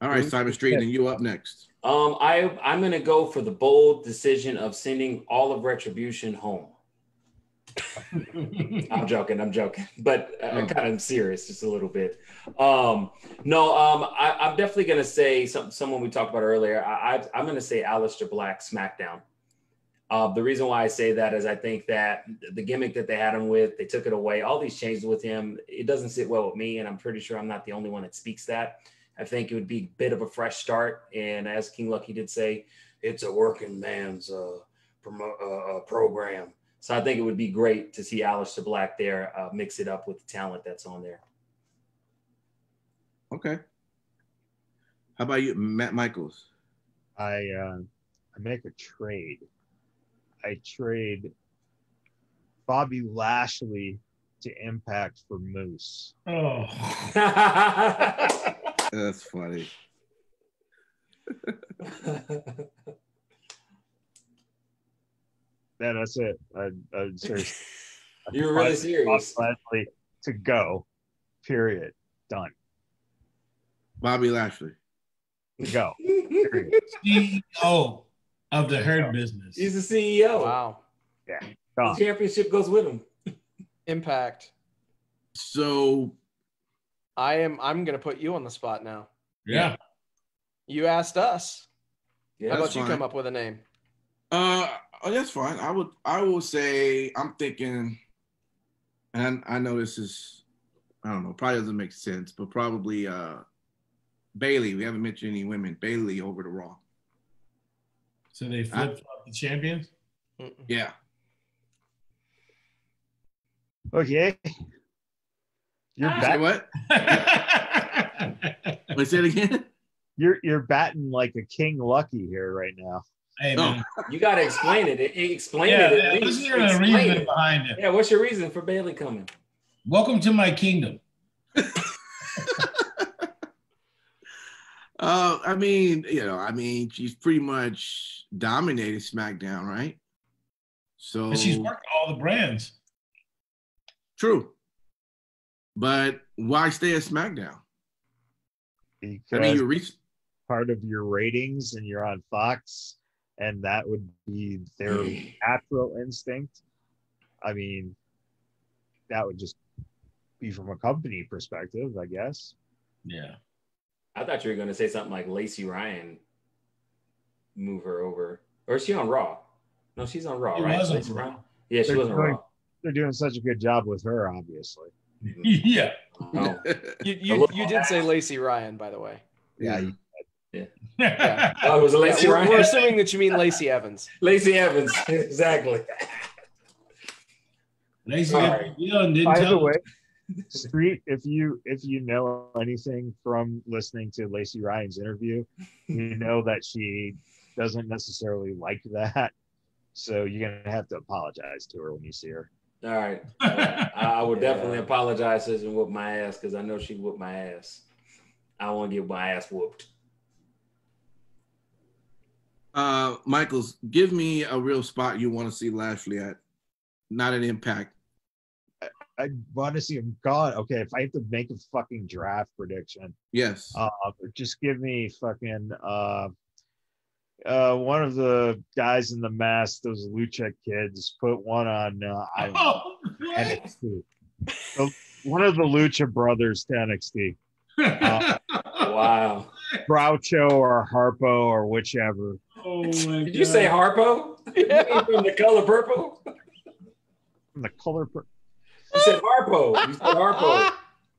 All right, Simon Street, and you up next. I'm gonna go for the bold decision of sending all of Retribution home. I'm joking, but kind of serious, just a little bit. I'm definitely gonna say someone we talked about earlier. I'm gonna say Aleister Black SmackDown. The reason why I say that is I think that the gimmick that they had him with, they took it away. All these changes with him, it doesn't sit well with me, and I'm pretty sure I'm not the only one that speaks that. I think it would be a bit of a fresh start, and as King Lucky did say, it's a working man's program. So I think it would be great to see Aleister Black there, mix it up with the talent that's on there. Okay. How about you, Matt Michaels? I make a trade. I trade Bobby Lashley to Impact for Moose. Oh. That's funny. Yeah, that's it. I'm serious. You're really serious. Lashley to go. Period. Done. Bobby Lashley. Go. Period. CEO of the Hurt Business. He's the CEO. Wow. Yeah. The championship goes with him. Impact. So I'm gonna put you on the spot now. Yeah. You asked us. Yeah, How about that's you fine. come up with a name? That's fine. I will say I'm thinking, and I know this is, I don't know, probably doesn't make sense, but probably Bailey. We haven't mentioned any women. Bailey over to Raw. So they flip-flop the champions? Yeah. Okay. You're Say what? Wait, say it again. You're batting like a King Lucky here right now. Hey, man. You got to explain it. Explain Yeah, it. At let's least. hear the Explain reason it. behind it. Yeah, what's your reason for Bailey coming? Welcome to my kingdom. She's pretty much dominated SmackDown, right? So And she's worked all the brands. True. But why stay at SmackDown? Because you're part of your ratings and you're on Fox, and that would be their natural instinct. I mean, that would just be from a company perspective, I guess. Yeah. I thought you were going to say something like Lacey Ryan move her over. Or is she on Raw? No, she's on Raw, She right? was on Lacey Raw. Ryan? Yeah, she was on Raw. They're doing such a good job with her, obviously. Yeah. Oh. You did say Lacey Ryan, by the way. Yeah. Yeah. Oh, it was a Lacey Ryan? We're assuming that you mean Lacey Evans. Lacey Evans, exactly. Lacey Sorry. didn't By the tell way, Street, if you know anything from listening to Lacey Ryan's interview, you know that she doesn't necessarily like that. So you're gonna have to apologize to her when you see her. All right. I would definitely apologize to her and whoop my ass because I know she whooped my ass. I want to get my ass whooped. Michaels, give me a real spot you want to see Lashley at, not an Impact. I want to see him gone. Okay, if I have to make a fucking draft prediction, Yes. just give me fucking one of the guys in the mask, those Lucha kids. Put one on NXT. So one of the Lucha brothers to NXT. Wow. Groucho or Harpo or whichever. Oh my Did you say Harpo? Yeah. From the color purple? From the color. You said Harpo. You said Harpo.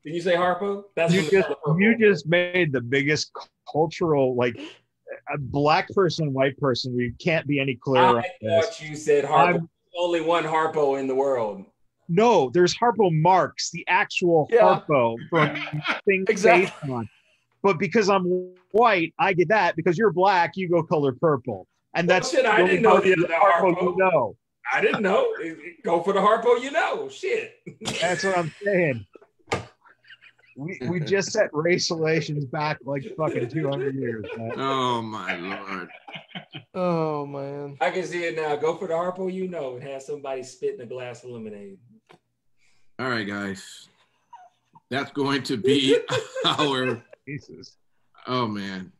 Did you say Harpo? That's You just made the biggest cultural, like, a black person, white person. We can't be any clearer. I thought you said Harpo. There's only one Harpo in the world. No, there's Harpo Marx, the actual Harpo from things Exactly. based on. But because I'm white, I get that. Because you're black, you go color purple. And that's shit, I didn't know the other Harpo. you know. I didn't know. Go for the Harpo, you know. Shit. That's what I'm saying. We just set race relations back like fucking 200 years, man. Oh my Lord. Oh man. I can see it now. Go for the Harpo, you know, and have somebody spit in a glass of lemonade. All right, guys. That's going to be our Jesus. Oh man.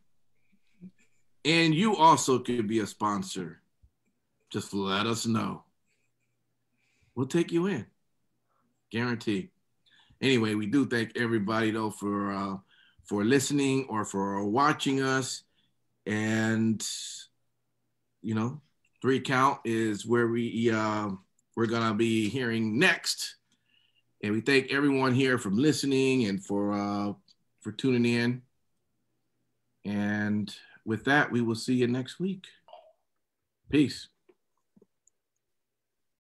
And you also could be a sponsor. Just let us know. We'll take you in. Guarantee. Anyway, we do thank everybody though for listening or for watching us. And you know, 3 Count is where we're gonna be hearing next. And we thank everyone here from listening and for tuning in. And with that, we will see you next week. Peace.